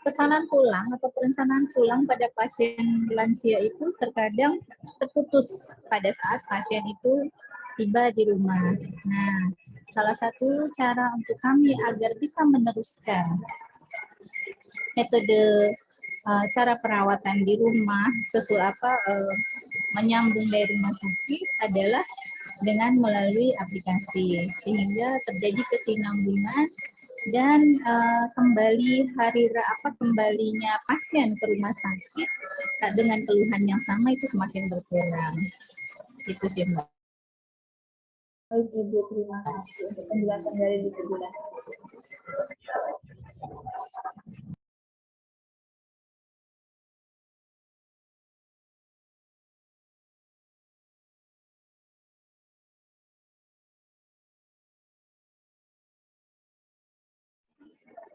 pesanan pulang atau perencanaan pulang pada pasien lansia itu terkadang terputus pada saat pasien itu tiba di rumah. Nah, salah satu cara untuk kami agar bisa meneruskan metode cara perawatan di rumah sesuai menyambung dari rumah sakit adalah dengan melalui aplikasi, sehingga terjadi kesinambungan dan kembalinya pasien ke rumah sakit dengan keluhan yang sama itu semakin berkurang. Itu sih Mbak. Baik Ibu, terima kasih untuk penjelasan dari Litedilan.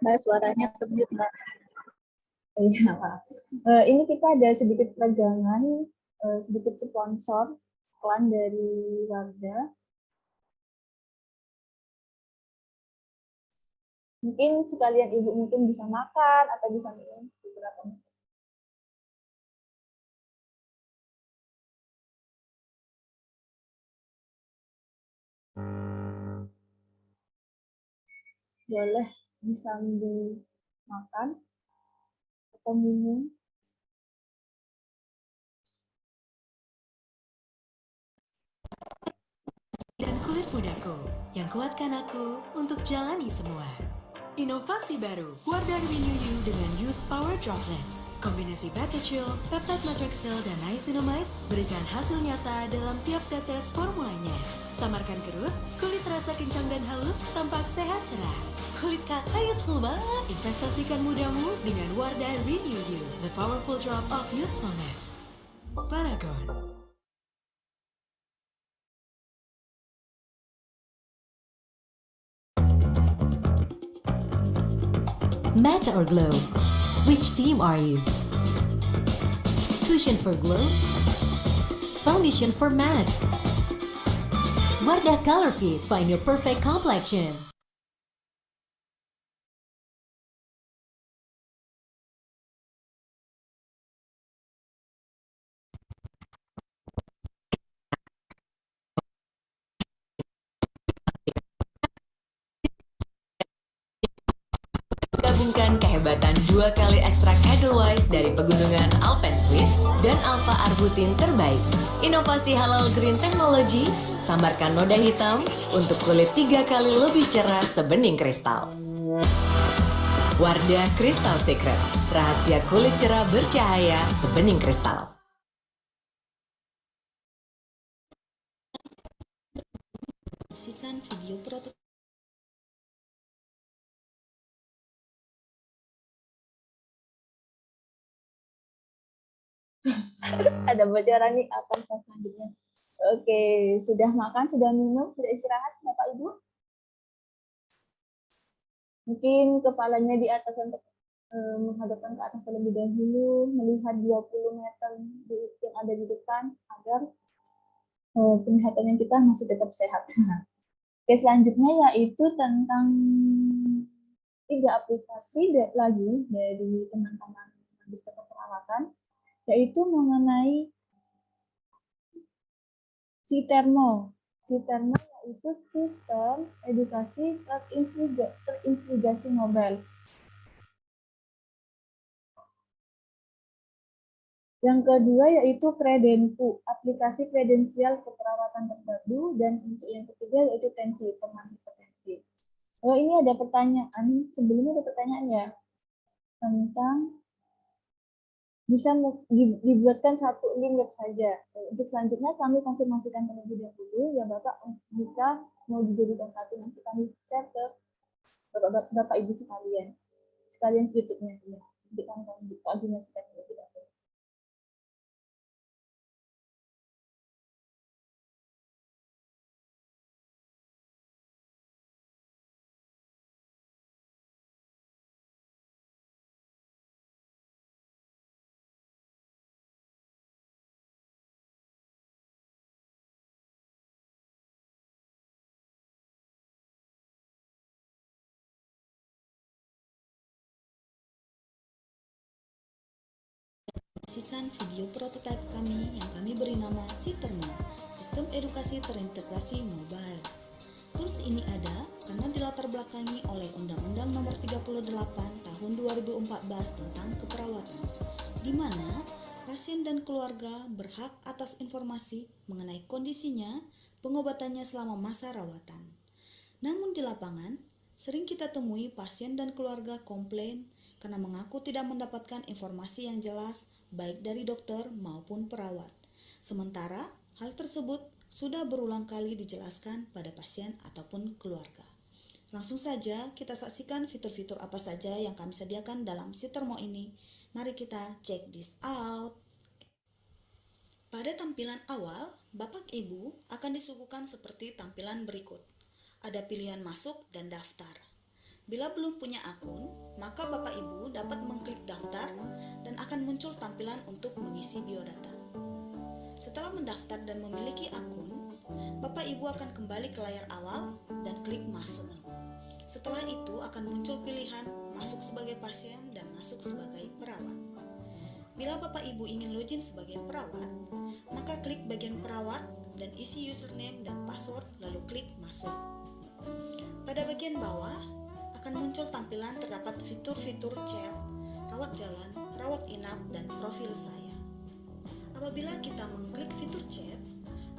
Mbak, suaranya termute Mbak. Iya, Pak. Ini kita ada sedikit pegangan, sedikit sponsor iklan dari warga. Mungkin sekalian Ibu mungkin bisa makan atau bisa minum beberapa menit. Boleh disambil makan atau minum. kulit mudaku, yang kuatkan aku untuk jalani semua. Inovasi baru, Wardah Renew You dengan Youth Power Droplets. Kombinasi Bacachil, Peptide Matrixyl, dan Niacinamide berikan hasil nyata dalam tiap tetes formulanya. Samarkan kerut, kulit terasa kencang dan halus, tampak sehat cerah. Kulit kakak youthful banget. Investasikan mudamu dengan Wardah Renew You, the powerful drop of youthfulness. Paragon. Matte or glow? Which team are you? Cushion for glow? Foundation for matte? Wardah Color Fit, find your perfect complexion. Gabungkan kehebatan 2 kali ekstrak Edelweiss dari pegunungan Alpen Swiss dan alpha arbutin terbaik. Inovasi halal green technology, sambarkan noda hitam untuk kulit 3 kali lebih cerah sebening kristal. Wardah Crystal Secret, rahasia kulit cerah bercahaya sebening kristal. Saksikan video prototipe. Ada bocoran nih apa selanjutnya. Oke, sudah makan, sudah minum, sudah istirahat Bapak Ibu? Mungkin kepalanya di atas untuk menghadapkan ke atas terlebih dahulu, melihat 20 meter yang ada di depan agar penglihatannya kita masih tetap sehat. Oke, selanjutnya yaitu tentang 3 aplikasi lagi dari teman-teman Magister Keperawatan, yaitu mengenai Sitermo. Sitermo yaitu sistem edukasi terintegrasi mobile. Yang kedua yaitu Kredenku, aplikasi kredensial keperawatan terpadu, dan untuk yang ketiga yaitu Tensi, teman hipertensi. Kalau ini ada pertanyaan, sebelumnya ada pertanyaan ya tentang bisa dibuatkan satu link web saja. Untuk selanjutnya kami konfirmasikan terlebih dahulu ya Bapak, jika mau dijadikan satu nanti kami share ke Bapak Ibu sekalian YouTube-nya ya. Nanti kami koordinasikan terlebih dahulu. Saksikan video prototipe kami yang kami beri nama Sitermo, sistem edukasi terintegrasi mobile. Tools ini ada karena dilatar belakangi oleh Undang-Undang Nomor 38 Tahun 2014 tentang keperawatan, di mana pasien dan keluarga berhak atas informasi mengenai kondisinya, pengobatannya selama masa rawatan. Namun di lapangan, sering kita temui pasien dan keluarga komplain karena mengaku tidak mendapatkan informasi yang jelas baik dari dokter maupun perawat. Sementara hal tersebut sudah berulang kali dijelaskan pada pasien ataupun keluarga. Langsung saja kita saksikan fitur-fitur apa saja yang kami sediakan dalam Sitermo ini. Mari kita check this out. Pada tampilan awal, Bapak Ibu akan disuguhkan seperti tampilan berikut. Ada pilihan masuk dan daftar. Bila belum punya akun, maka Bapak Ibu dapat mengklik daftar dan akan muncul tampilan untuk mengisi biodata. Setelah mendaftar dan memiliki akun, Bapak Ibu akan kembali ke layar awal dan klik masuk. Setelah itu akan muncul pilihan masuk sebagai pasien dan masuk sebagai perawat. Bila Bapak Ibu ingin login sebagai perawat, maka klik bagian perawat dan isi username dan password lalu klik masuk. Pada bagian bawah akan muncul tampilan terdapat fitur-fitur chat, rawat jalan, rawat inap, dan profil saya. Apabila kita mengklik fitur chat,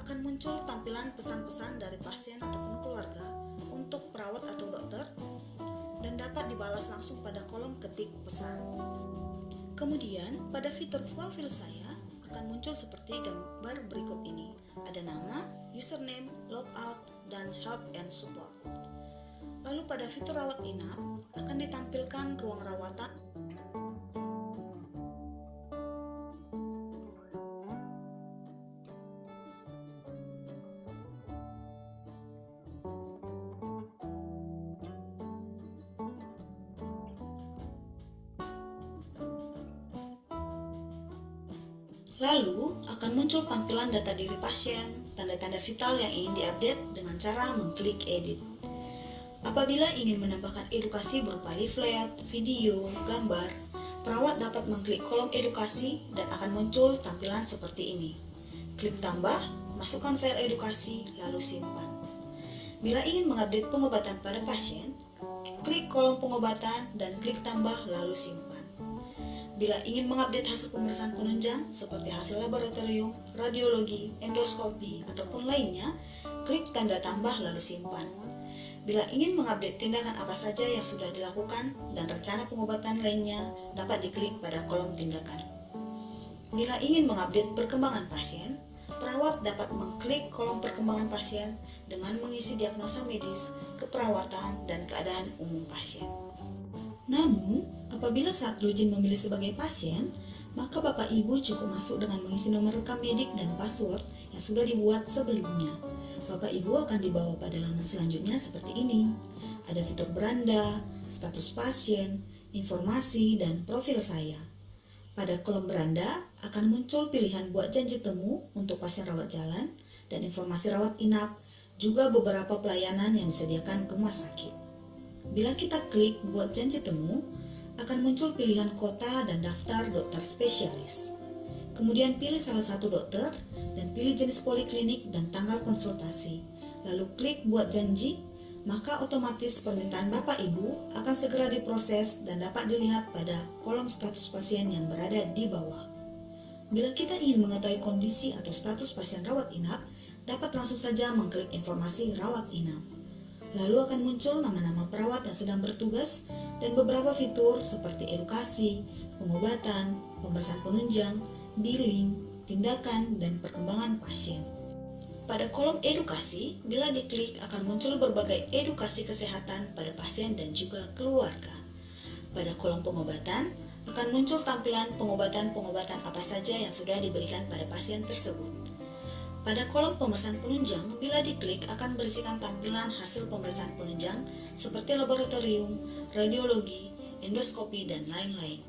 akan muncul tampilan pesan-pesan dari pasien ataupun keluarga untuk perawat atau dokter dan dapat dibalas langsung pada kolom ketik pesan. Kemudian, pada fitur profil saya akan muncul seperti gambar berikut ini. Ada nama, username, logout, dan help and support. Lalu pada fitur rawat inap akan ditampilkan ruang rawatan Lalu akan muncul tampilan data diri pasien, tanda-tanda vital yang ingin diupdate dengan cara mengklik edit. Apabila ingin menambahkan edukasi berupa leaflet, video, gambar, perawat dapat mengklik kolom edukasi dan akan muncul tampilan seperti ini. Klik tambah, masukkan file edukasi, lalu simpan. Bila ingin mengupdate pengobatan pada pasien, klik kolom pengobatan dan klik tambah lalu simpan. Bila ingin mengupdate hasil pemeriksaan penunjang seperti hasil laboratorium, radiologi, endoskopi, ataupun lainnya, klik tanda tambah lalu simpan. Bila ingin mengupdate tindakan apa saja yang sudah dilakukan dan rencana pengobatan lainnya, dapat diklik pada kolom tindakan. Bila ingin mengupdate perkembangan pasien, perawat dapat mengklik kolom perkembangan pasien dengan mengisi diagnosa medis, keperawatan, dan keadaan umum pasien. Namun, apabila saat login memilih sebagai pasien, maka Bapak Ibu cukup masuk dengan mengisi nomor rekam medik dan password yang sudah dibuat sebelumnya. Bapak Ibu akan dibawa pada laman selanjutnya seperti ini. Ada fitur beranda, status pasien, informasi, dan profil saya. Pada kolom beranda akan muncul pilihan buat janji temu untuk pasien rawat jalan dan informasi rawat inap, juga beberapa pelayanan yang disediakan rumah sakit. Bila kita klik buat janji temu, akan muncul pilihan kota dan daftar dokter spesialis. Kemudian pilih salah satu dokter dan pilih jenis poliklinik dan tanggal konsultasi. Lalu klik buat janji, maka otomatis permintaan Bapak Ibu akan segera diproses dan dapat dilihat pada kolom status pasien yang berada di bawah. Bila kita ingin mengetahui kondisi atau status pasien rawat inap, dapat langsung saja mengklik informasi rawat inap. Lalu akan muncul nama-nama perawat yang sedang bertugas dan beberapa fitur seperti edukasi, pengobatan, pemeriksaan penunjang, billing, tindakan, dan perkembangan pasien. Pada kolom edukasi, bila diklik akan muncul berbagai edukasi kesehatan pada pasien dan juga keluarga. Pada kolom pengobatan, akan muncul tampilan pengobatan-pengobatan apa saja yang sudah diberikan pada pasien tersebut. Pada kolom pemeriksaan penunjang, bila diklik akan berisikan tampilan hasil pemeriksaan penunjang seperti laboratorium, radiologi, endoskopi, dan lain-lain.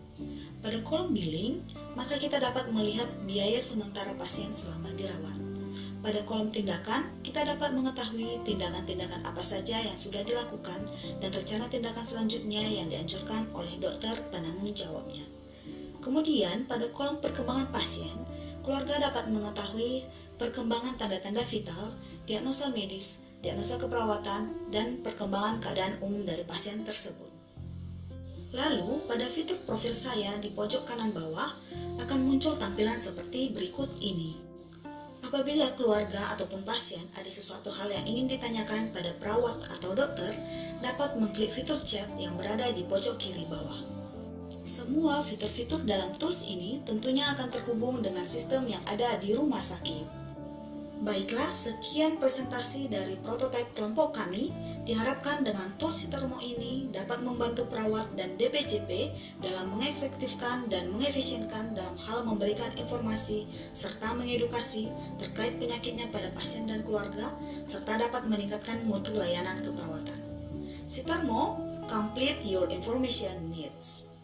Pada kolom billing, maka kita dapat melihat biaya sementara pasien selama dirawat. Pada kolom tindakan, kita dapat mengetahui tindakan-tindakan apa saja yang sudah dilakukan dan rencana tindakan selanjutnya yang dianjurkan oleh dokter penanggung jawabnya. Kemudian, pada kolom perkembangan pasien, keluarga dapat mengetahui perkembangan tanda-tanda vital, diagnosa medis, diagnosa keperawatan, dan perkembangan keadaan umum dari pasien tersebut. Lalu, pada fitur profil saya di pojok kanan bawah akan muncul tampilan seperti berikut ini. Apabila keluarga ataupun pasien ada sesuatu hal yang ingin ditanyakan pada perawat atau dokter, dapat mengklik fitur chat yang berada di pojok kiri bawah. Semua fitur-fitur dalam tools ini tentunya akan terhubung dengan sistem yang ada di rumah sakit. Baiklah, sekian presentasi dari prototipe kelompok kami. Diharapkan dengan tools Sitermo ini dapat membantu perawat dan DPJP dalam mengefektifkan dan mengefisienkan dalam hal memberikan informasi serta mengedukasi terkait penyakitnya pada pasien dan keluarga, serta dapat meningkatkan mutu layanan keperawatan. Sitermo, complete your information needs.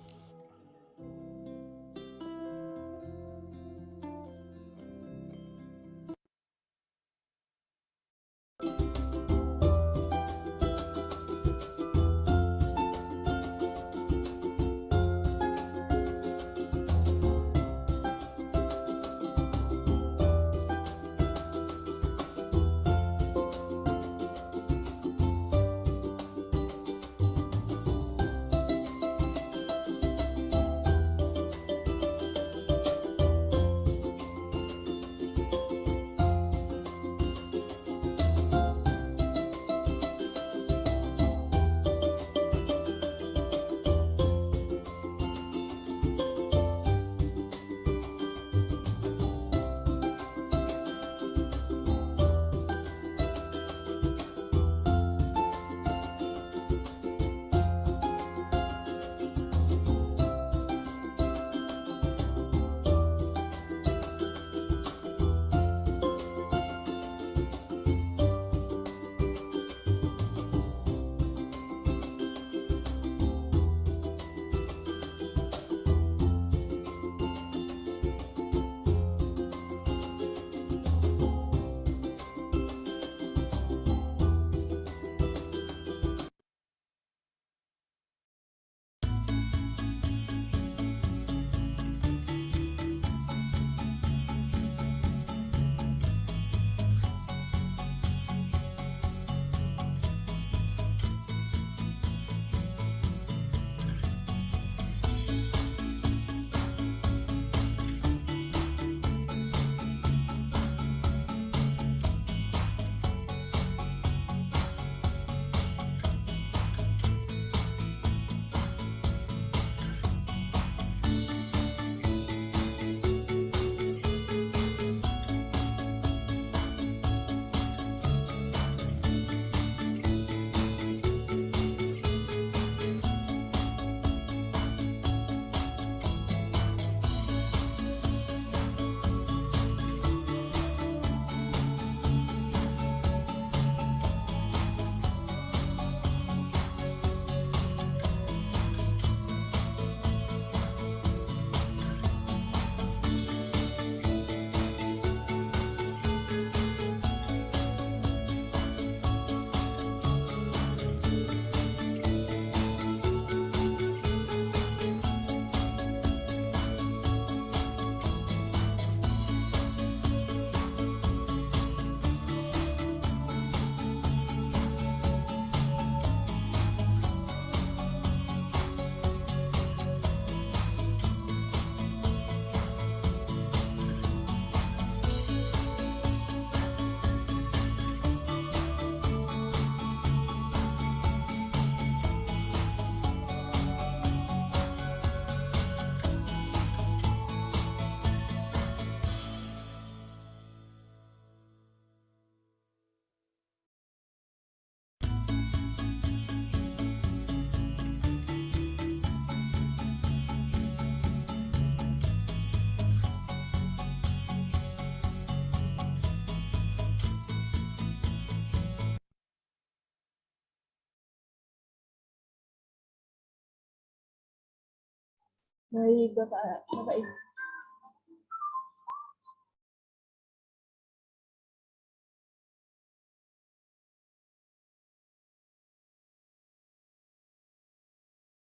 Baik, Bapak Ibu.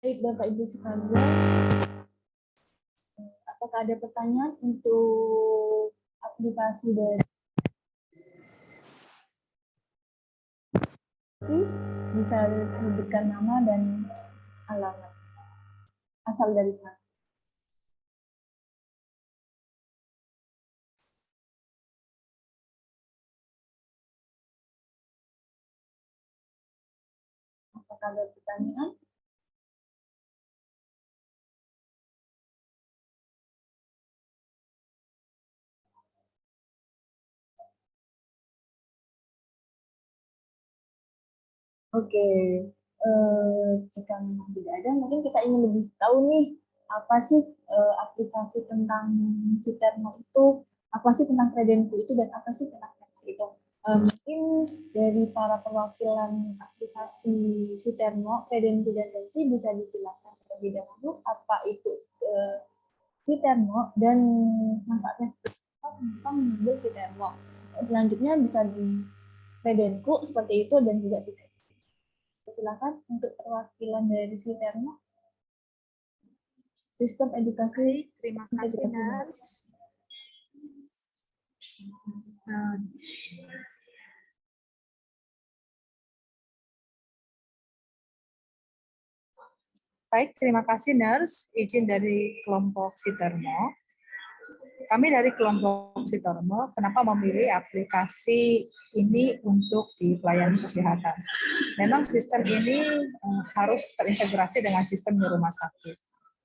Baik, Bapak Ibu sekalian, apakah ada pertanyaan untuk aplikasi dari bisa disebutkan nama dan alamat asal dari mana? Apakah ada pertanyaan? Oke, jika memang tidak ada, mungkin kita ingin lebih tahu nih, apa sih aplikasi tentang Sitermo itu, apa sih tentang Kredenku itu, dan apa sih tentang Nets itu. Mungkin dari para perwakilan aplikasi Sitermo, Kredenku, dan Tensi bisa dijelaskan terlebih dahulu apa itu Sitermo dan manfaatnya seperti apa mengambil Sitermo. Selanjutnya bisa di Kredenku seperti itu dan juga Sitermo. Silakan untuk perwakilan dari Sitermo. Sistem edukasi. Terima kasih, Nas. Baik, terima kasih Nurse. Izin dari kelompok Sitermo. Kami dari kelompok Sitermo, kenapa memilih aplikasi ini untuk di pelayanan kesehatan? Memang sistem ini harus terintegrasi dengan sistem di rumah sakit.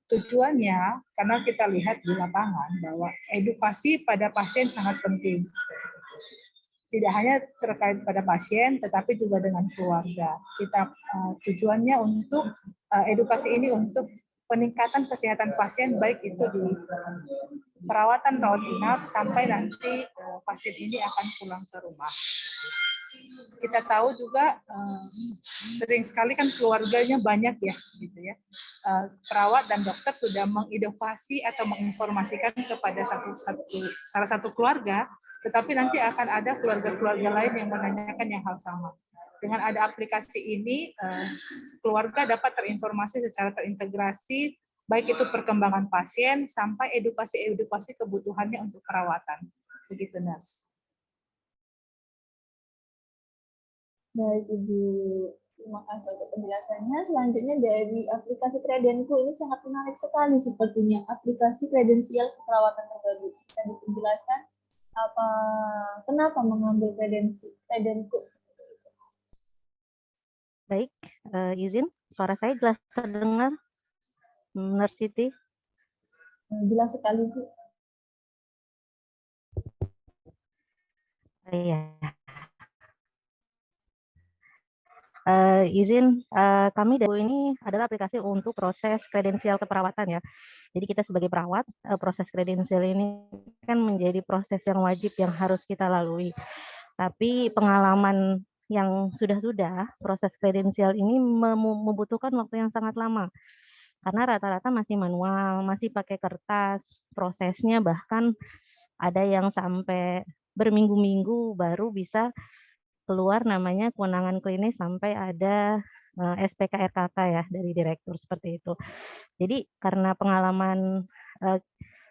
Tujuannya, karena kita lihat di lapangan bahwa edukasi pada pasien sangat penting. Tidak hanya terkait pada pasien, tetapi juga dengan keluarga. Kita tujuannya untuk edukasi ini untuk peningkatan kesehatan pasien, baik itu di perawatan rawat inap sampai nanti pasien ini akan pulang ke rumah. Kita tahu juga sering sekali kan keluarganya banyak ya, gitu ya. Perawat dan dokter sudah menginovasi atau menginformasikan kepada salah satu keluarga, tetapi nanti akan ada keluarga-keluarga lain yang menanyakan yang hal sama. Dengan ada aplikasi ini, keluarga dapat terinformasi secara terintegrasi, baik itu perkembangan pasien sampai edukasi kebutuhannya untuk perawatan. Begitu, Nurse. Baik, Ibu. Terima kasih untuk penjelasannya. Selanjutnya dari aplikasi Kredenku ini sangat menarik sekali sepertinya. Aplikasi kredensial keperawatan terbaru. Bisa dijelaskan kenapa mengambil Kredenku? Baik, izin. Suara saya jelas terdengar, Nurse Siti? Jelas sekali, Bu. Iya. Izin, kami dari ini adalah aplikasi untuk proses kredensial keperawatan ya. Jadi kita sebagai perawat, proses kredensial ini kan menjadi proses yang wajib yang harus kita lalui. Tapi pengalaman yang sudah proses kredensial ini membutuhkan waktu yang sangat lama. Karena rata-rata masih manual, masih pakai kertas, prosesnya bahkan ada yang sampai berminggu-minggu baru bisa keluar namanya kewenangan klinis sampai ada SPK-RKK ya dari direktur seperti itu. Jadi karena pengalaman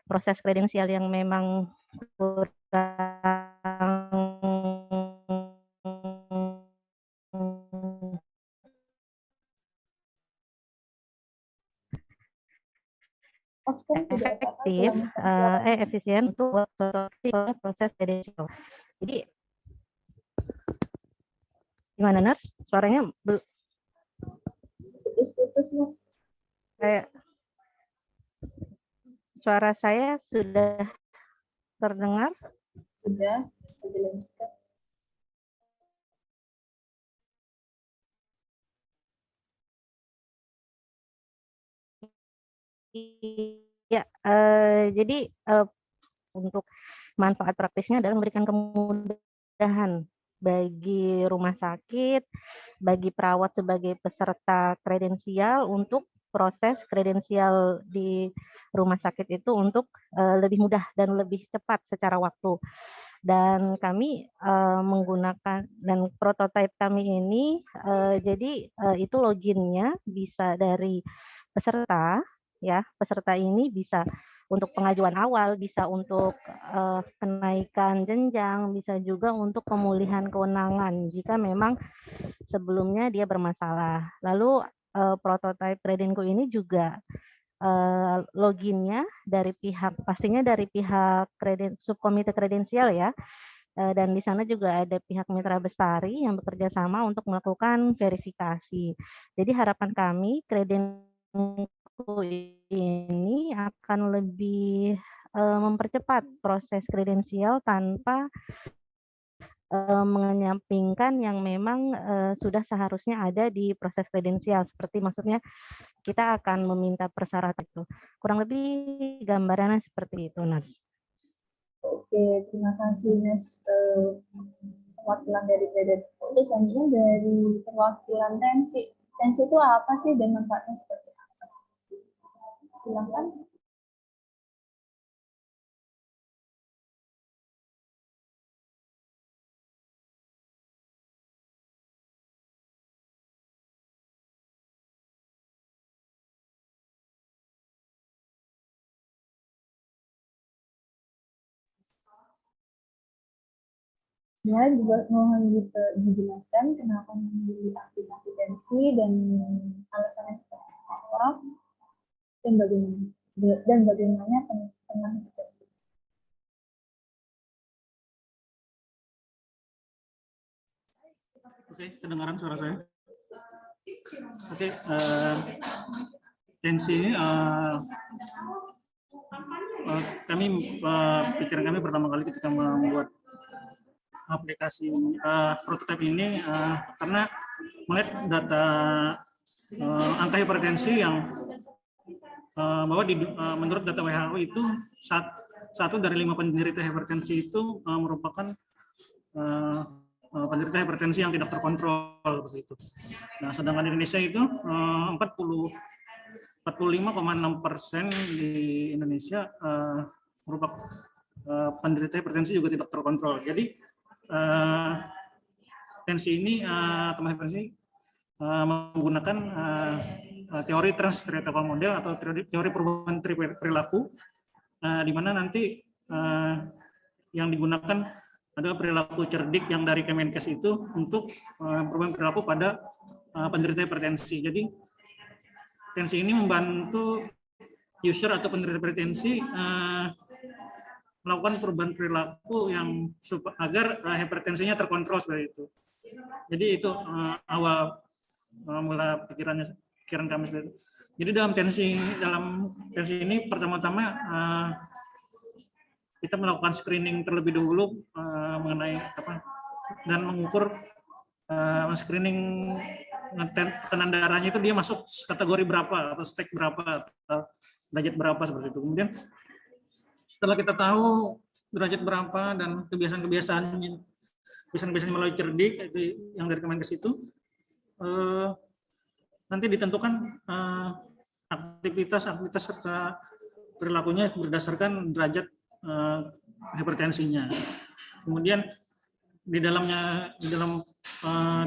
proses kredensial yang memang kurang efektif, efisien untuk proses kredensial. Jadi gimana, Nurse? Suaranya putus-putus, Mas. Suara saya sudah terdengar? Sudah dilanjutkan. Ya, jadi untuk manfaat praktisnya adalah memberikan kemudahan bagi rumah sakit, bagi perawat sebagai peserta kredensial untuk proses kredensial di rumah sakit itu untuk lebih mudah dan lebih cepat secara waktu. Dan kami menggunakan, dan prototipe kami ini jadi itu loginnya bisa dari peserta, ya, peserta ini bisa untuk pengajuan awal, bisa untuk kenaikan jenjang, bisa juga untuk pemulihan kewenangan jika memang sebelumnya dia bermasalah. Lalu prototipe Kredenku ini juga loginnya dari pihak, pastinya dari pihak subkomite kredensial ya, dan di sana juga ada pihak Mitra Bestari yang bekerja sama untuk melakukan verifikasi. Jadi harapan kami Kredenku ini akan lebih mempercepat proses kredensial tanpa menyampingkan yang memang sudah seharusnya ada di proses kredensial. Seperti maksudnya kita akan meminta persyaratan itu. Kurang lebih gambarannya seperti itu, Nars. Oke, terima kasih Nes perwakilan dari Kreden. Untuk selanjutnya dari perwakilan tensi. Tensi itu apa sih dan manfaatnya seperti apa? Silakan. Ya, juga mohon dijelaskan kenapa memilih aplikasi tensi dan alasannya seperti apa dan bagaimana teman-teman tensi. Oke, kedengaran suara saya? Oke, tensi ini kami pikiran kami pertama kali ketika membuat aplikasi prototipe ini karena melihat data angka hipertensi yang bahwa menurut data WHO itu 1 dari 5 penderita hipertensi itu merupakan penderita hipertensi yang tidak terkontrol seperti itu. Nah, sedangkan di Indonesia itu 45,6% di Indonesia merupakan penderita hipertensi juga tidak terkontrol. Jadi tensi ini teman hipertensi menggunakan teori trans-theoretical model atau teori perubahan perilaku, di mana nanti yang digunakan adalah perilaku cerdik yang dari Kemenkes itu untuk perubahan perilaku pada penderita hipertensi. Jadi tensi ini membantu user atau penderita hipertensi melakukan perubahan perilaku yang agar hipertensinya terkontrol seperti itu. Jadi itu awal mula pikiran kami seperti itu. Jadi dalam tensi ini pertama-tama kita melakukan screening terlebih dahulu mengenai apa dan mengukur screening tekanan darahnya itu dia masuk kategori berapa atau stage berapa atau derajat berapa seperti itu. Kemudian setelah kita tahu derajat berapa dan kebiasaan-kebiasaannya melalui cerdik itu yang dari Kemenkes itu, nanti ditentukan aktivitas serta perilakunya berdasarkan derajat hipertensinya. Kemudian di dalam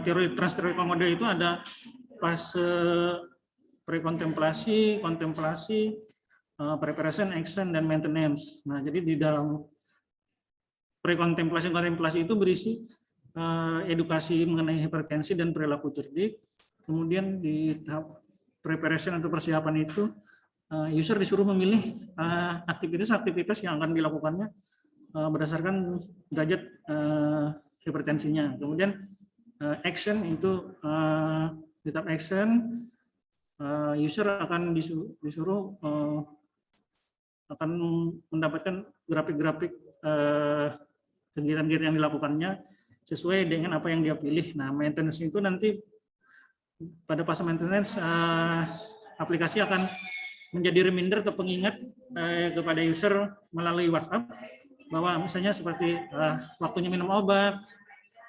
teori trans-theoretical model itu ada fase prekontemplasi, kontemplasi, preparation, action, dan maintenance. Nah, jadi di dalam prekontemplasi itu berisi edukasi mengenai hipertensi dan perilaku cerdik. Kemudian di tahap preparation atau persiapan itu, user disuruh memilih aktivitas yang akan dilakukannya berdasarkan derajat hipertensinya. Kemudian action itu di tahap action, user akan disuruh akan mendapatkan grafik-grafik kegiatan-kegiatan yang dilakukannya sesuai dengan apa yang dia pilih. Nah, maintenance itu nanti pada fase maintenance aplikasi akan menjadi reminder atau pengingat kepada user melalui WhatsApp bahwa misalnya seperti waktunya minum obat,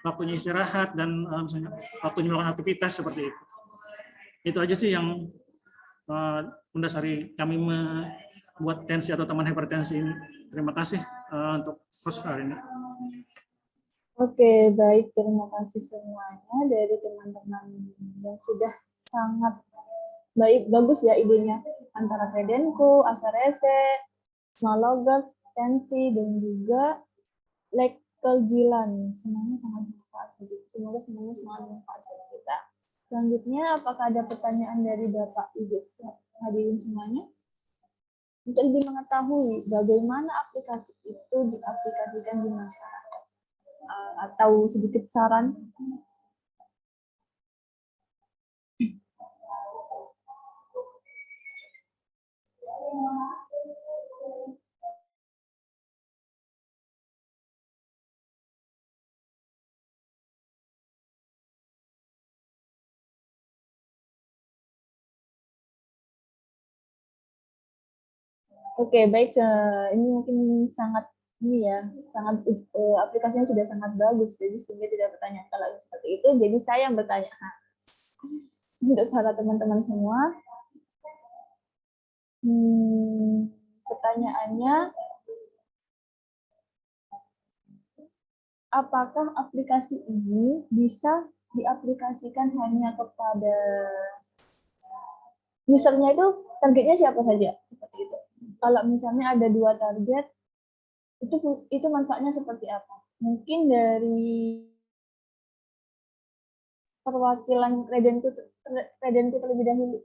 waktunya istirahat, dan misalnya waktunya melakukan aktivitas seperti itu. Itu aja sih yang Bunda Sari kami membuat tensi atau teman hipertensi ini. Terima kasih untuk proses hari ini. Oke, baik. Terima kasih semuanya dari teman-teman yang sudah sangat baik, bagus ya idenya. Antara Kredenku, Asarese, Smallogers, tensi, dan juga Lekkeljilan. Semuanya sangat bermanfaat. Semoga semuanya sangat bermanfaat bagi kita. Selanjutnya, apakah ada pertanyaan dari Bapak Ibu hadirin semuanya? Untuk lebih mengetahui bagaimana aplikasi itu diaplikasikan di masyarakat. Atau sedikit saran. Oke, baik. Ini mungkin sangat sangat aplikasinya sudah sangat bagus, jadi sehingga tidak bertanya lagi seperti itu. Jadi saya yang bertanya untuk para teman-teman semua. Pertanyaannya, apakah aplikasi ini bisa diaplikasikan hanya kepada usernya, itu targetnya siapa saja? Seperti itu. Kalau misalnya ada 2 target, itu manfaatnya seperti apa? Mungkin dari perwakilan Kredenku terlebih dahulu.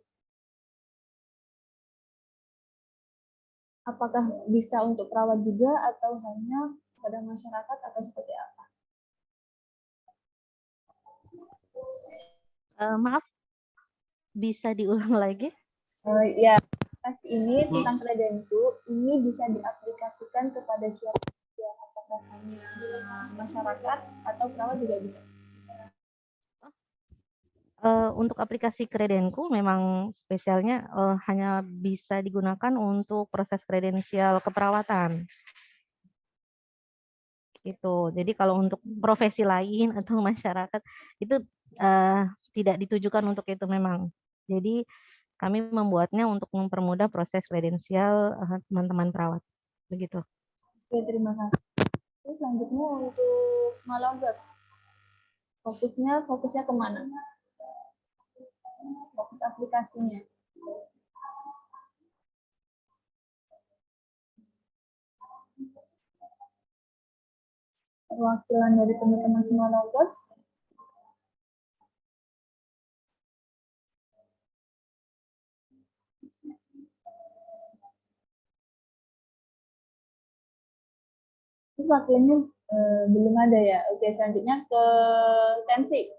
Apakah bisa untuk perawat juga atau hanya pada masyarakat atau seperti apa? Maaf, bisa diulang lagi? Ya, ini tentang Kredenku, ini bisa diaplikasikan kepada siapa? Apakah hanya masyarakat atau perawat juga bisa? Untuk aplikasi Kredenku memang spesialnya hanya bisa digunakan untuk proses kredensial keperawatan. Gitu. Jadi kalau untuk profesi lain atau masyarakat itu tidak ditujukan untuk itu memang. Jadi kami membuatnya untuk mempermudah proses kredensial teman-teman perawat. Begitu. Oke, terima kasih. Selanjutnya untuk Smallogers. Fokusnya kemana? Fokus aplikasinya. Perwakilan dari teman-teman Smallogers. Wakilnya belum ada ya. Oke, selanjutnya ke tensi.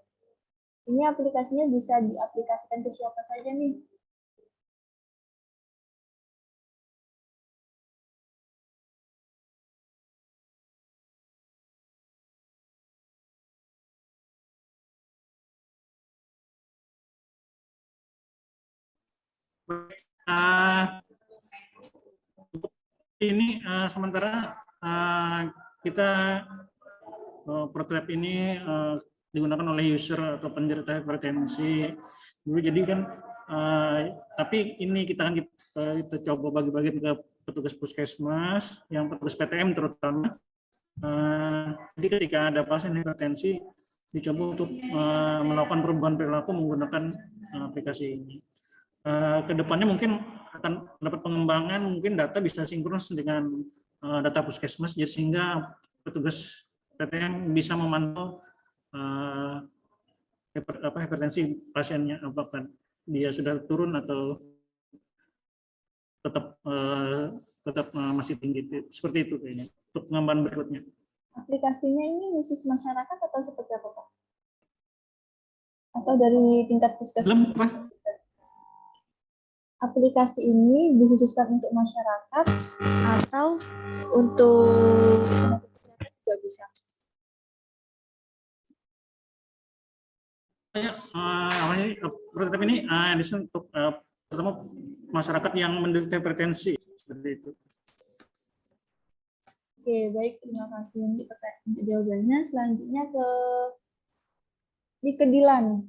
Ini aplikasinya bisa diaplikasikan ke siapa saja nih? Ini sementara kita prototipe ini digunakan oleh user atau penderita hipertensi. Jadi kan, tapi ini kita coba bagi-bagi ke petugas puskesmas, yang petugas PTM terutama. Jadi ketika ada pasien hipertensi, dicoba untuk melakukan perubahan perilaku menggunakan aplikasi ini. Kedepannya mungkin akan dapat pengembangan, mungkin data bisa sinkronus dengan data puskesmas, jadi sehingga petugas PTM bisa memantau hipertensi pasiennya, apakah dia sudah turun atau tetap masih tinggi. Seperti itu kayaknya untuk pengembangan berikutnya. Aplikasinya ini khusus masyarakat atau seperti apa, Pak? Atau dari tingkat puskesmas? Aplikasi ini dikhususkan untuk masyarakat atau untuk juga bisa? Prototipe ini untuk pertama masyarakat yang menderita hipertensi, seperti itu. Oke, baik, terima kasih untuk jawabannya. Selanjutnya di Kedilan.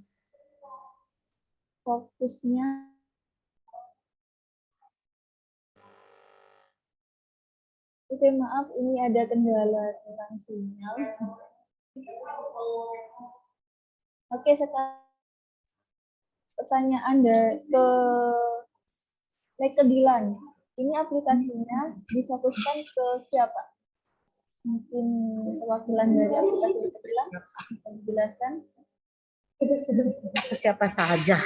Fokusnya Oke, maaf, ini ada kendala tentang sinyal. Oke, sekarang pertanyaan ke Lekedilan. Ini aplikasinya difokuskan ke siapa? Mungkin perwakilan dari aplikasi Lekedilan bisa dijelaskan. Ke siapa saja.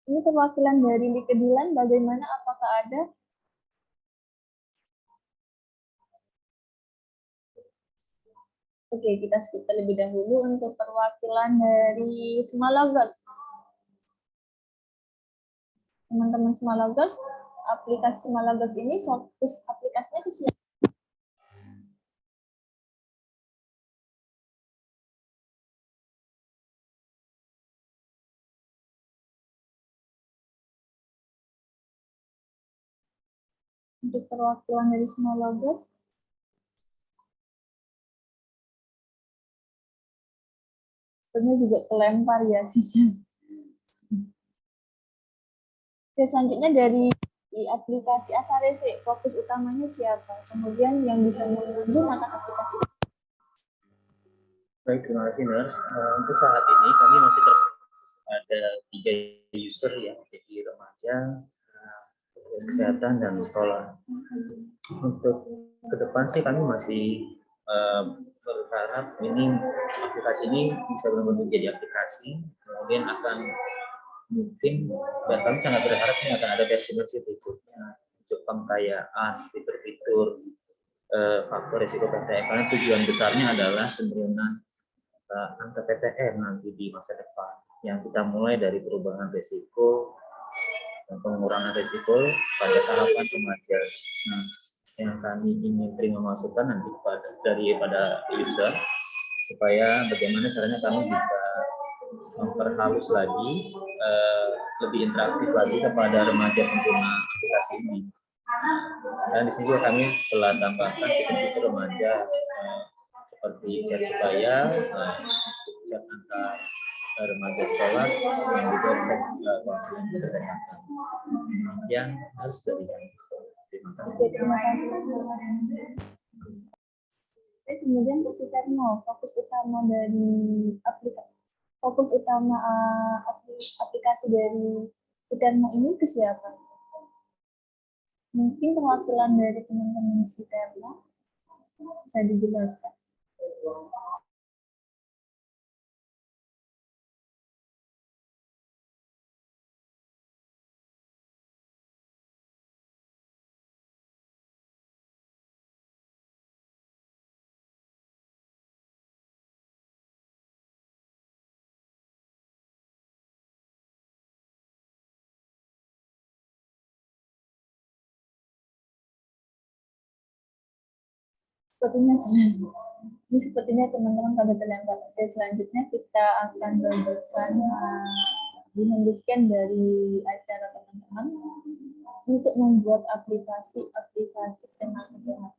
Ini perwakilan dari Lekedilan, bagaimana? Apakah ada? Oke, kita skip terlebih dahulu untuk perwakilan dari Semalogers. Teman-teman Semalogers, aplikasi Semalogers ini fokus aplikasinya ke siapa? Untuk perwakilan dari Semalogers, sebenarnya juga kelempar ya sih. Oke, selanjutnya dari aplikasi Asarese, fokus utamanya siapa? Kemudian yang bisa menggunakan aplikasi itu. Baik, terima kasih Nurse. Untuk saat ini kami masih terfokus pada 3 user ya, jadi remaja, kesehatan, dan sekolah. Untuk ke depan sih kami masih berharap aplikasi ini bisa benar-benar menjadi aplikasi, kemudian akan mungkin, dan kami sangat berharap ini akan ada versi-versi berikutnya untuk pengkayaan fitur-fitur faktor risiko PTM, karena tujuan besarnya adalah penurunan angka PTM nanti di masa depan, yang kita mulai dari perubahan risiko dan pengurangan risiko pada tahapan remaja. Nah, yang kami ingin terima masukan nanti daripada user, supaya bagaimana caranya kami bisa memperhalus lagi, lebih interaktif lagi kepada remaja pengguna aplikasi ini. Dan di sini juga kami telah tambahkan fitur-fitur remaja seperti chat sebaya, chat antar remaja sekolah, dan juga chat konseling kesehatan. Yang harus dari kami. Terima kasih. Kemudian ke Sitermo, fokus utama aplikasi dari Sitermo ini ke siapa? Mungkin perwakilan dari teman-teman Sitermo bisa dijelaskan. Sepertinya teman-teman pada terlambat. Oke, selanjutnya kita akan bagikan behind the scan dari acara teman-teman untuk membuat aplikasi tentang kesehatan.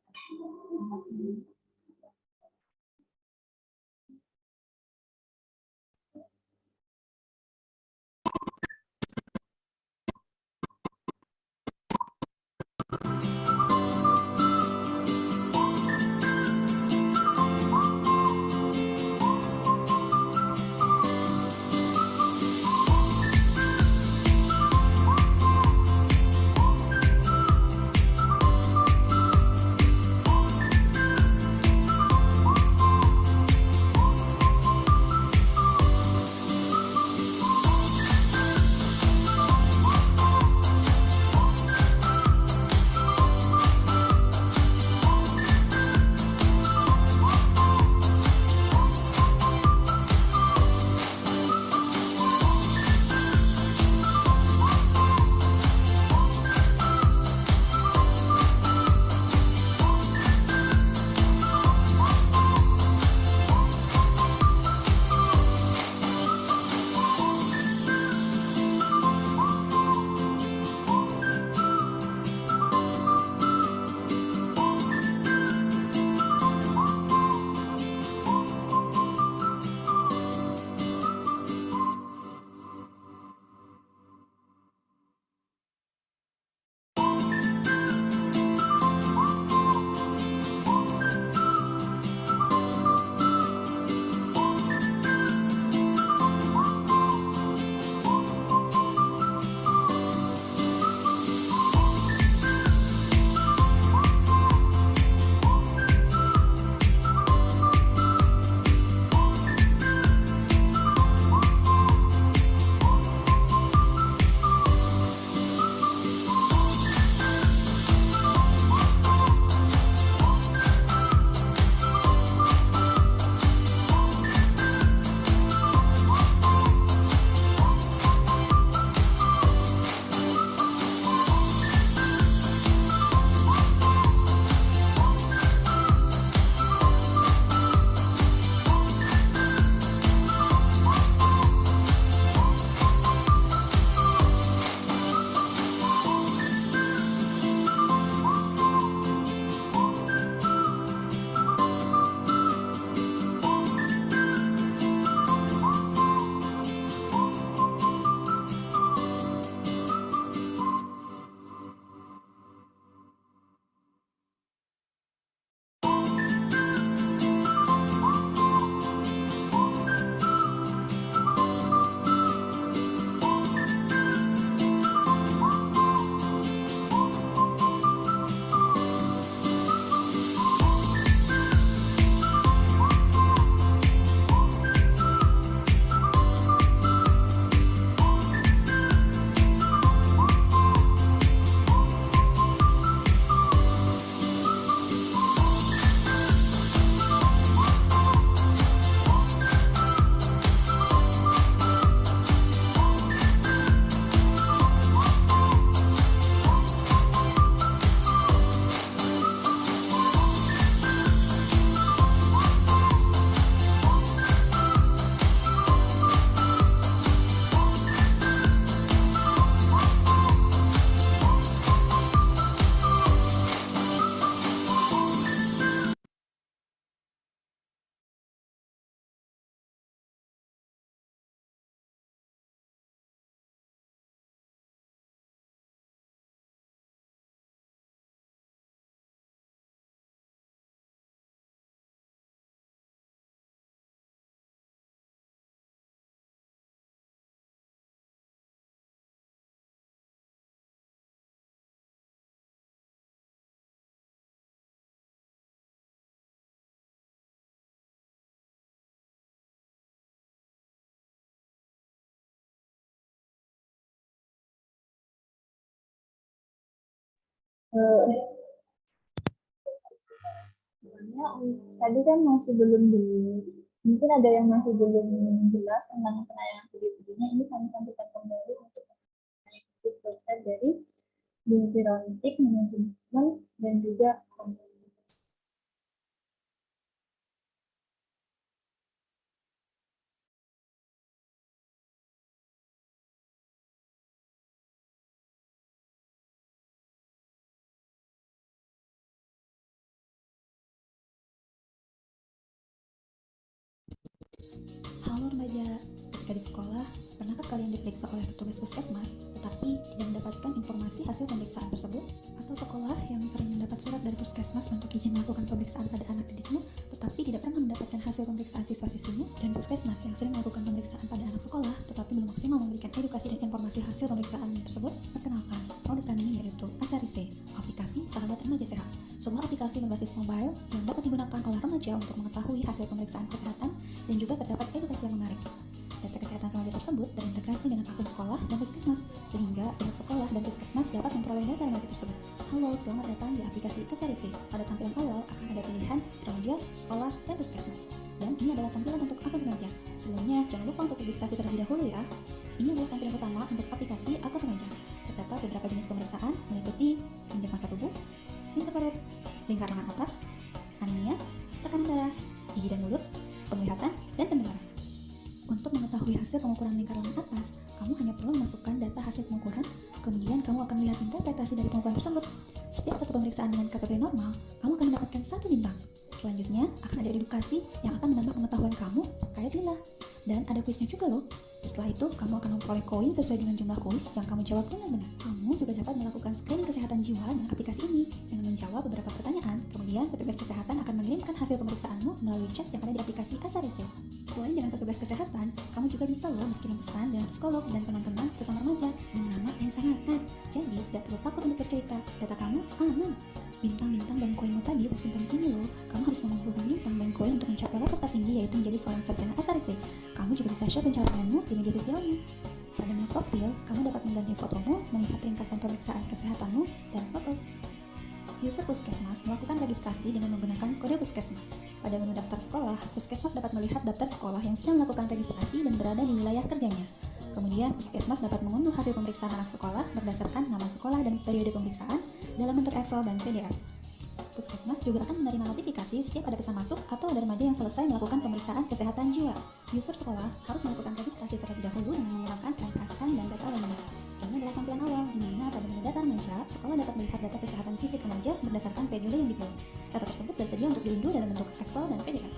Tadi kan masih belum mungkin ada yang masih belum jelas tentang penayangan video-videonya. Ini kami sampaikan kembali untuk proses dari Birotik, manajemen, dan juga komunikasi. Halo remaja, ketika di sekolah, pernahkah kalian diperiksa oleh petugas puskesmas, tetapi tidak mendapatkan informasi hasil pemeriksaan tersebut? Atau sekolah yang sering mendapat surat dari puskesmas untuk izin melakukan pemeriksaan pada anak didiknya, tetapi tidak pernah mendapatkan hasil pemeriksaan siswa-siswinya? Dan puskesmas yang sering melakukan pemeriksaan pada anak sekolah, tetapi belum maksimal memberikan edukasi dan informasi hasil pemeriksaan tersebut? Perkenalkan, produk kami yaitu Asarise, aplikasi Sahabat Remaja Sehat. Sebuah aplikasi berbasis mobile yang dapat digunakan oleh remaja untuk mengetahui hasil pemeriksaan kesehatan dan juga terdapat edukasi yang menarik. Data kesehatan remaja tersebut terintegrasi dengan akun sekolah dan puskesmas, sehingga pihak sekolah dan puskesmas dapat memperoleh data remaja tersebut. Halo, selamat datang di aplikasi Asarise. Pada tampilan awal akan ada pilihan remaja, sekolah, dan puskesmas. Dan ini adalah tampilan untuk akun remaja. Sebelumnya, jangan lupa untuk registrasi terlebih dahulu ya. Ini adalah tampilan utama untuk aplikasi akun remaja. Terdapat beberapa jenis pemeriksaan meliputi indeks massa tubuh, lingkar perut, lingkar lengan atas, anemia, tekanan darah, gigi dan mulut, penglihatan, dan pendengaran. Untuk mengetahui hasil pengukuran lingkar lengan atas, kamu hanya perlu memasukkan data hasil pengukuran, kemudian kamu akan melihat interpretasi dari pengukuran tersebut. Setiap satu pemeriksaan dengan kategori normal, kamu akan mendapatkan 1 bintang. Selanjutnya, akan ada edukasi yang akan menambah pengetahuan kamu terkait lila. Dan ada kuisnya juga loh. Setelah itu, kamu akan memperoleh koin sesuai dengan jumlah kuis yang kamu jawab dengan benar. Kamu juga dapat melakukan screening kesehatan jiwa dengan aplikasi ini dengan menjawab beberapa pertanyaan. Kemudian, petugas kesehatan akan mengirimkan hasil pemeriksaanmu melalui chat yang ada di aplikasi Asarise. Selain dengan petugas kesehatan, kamu juga bisa loh berkirim pesan dengan psikolog dan teman-teman sesama remaja dengan nama yang sangat. Jadi, tidak perlu takut untuk bercerita. Data kamu aman. Bintang-bintang dan koinmu tadi tersimpan di sini loh. Kamu harus mengumpulkan bintang dan koin untuk mencapai level tertinggi, yaitu menjadi seorang sarjana Asarise. Kamu juga bisa share pencapaianmu di media sosialmu. Pada menu profil, kamu dapat mengganti fotomu, melihat ringkasan pemeriksaan kesehatanmu, dan foto. User puskesmas melakukan registrasi dengan menggunakan kode puskesmas. Pada menu daftar sekolah, puskesmas dapat melihat daftar sekolah yang sudah melakukan registrasi dan berada di wilayah kerjanya. Kemudian, puskesmas dapat mengunduh hasil pemeriksaan anak sekolah berdasarkan nama sekolah dan periode pemeriksaan dalam bentuk Excel dan PDF. Puskesmas juga akan menerima notifikasi setiap ada pesan masuk atau ada remaja yang selesai melakukan pemeriksaan kesehatan jiwa. User sekolah harus melakukan registrasi terlebih dahulu dengan menggunakan ringkasan dan data lainnya. Ini adalah tampilan awal, di mana pada menu data remaja, sekolah dapat melihat data kesehatan fisik remaja berdasarkan periode yang dipilih. Data tersebut tersedia untuk diunduh dalam bentuk Excel dan PDF.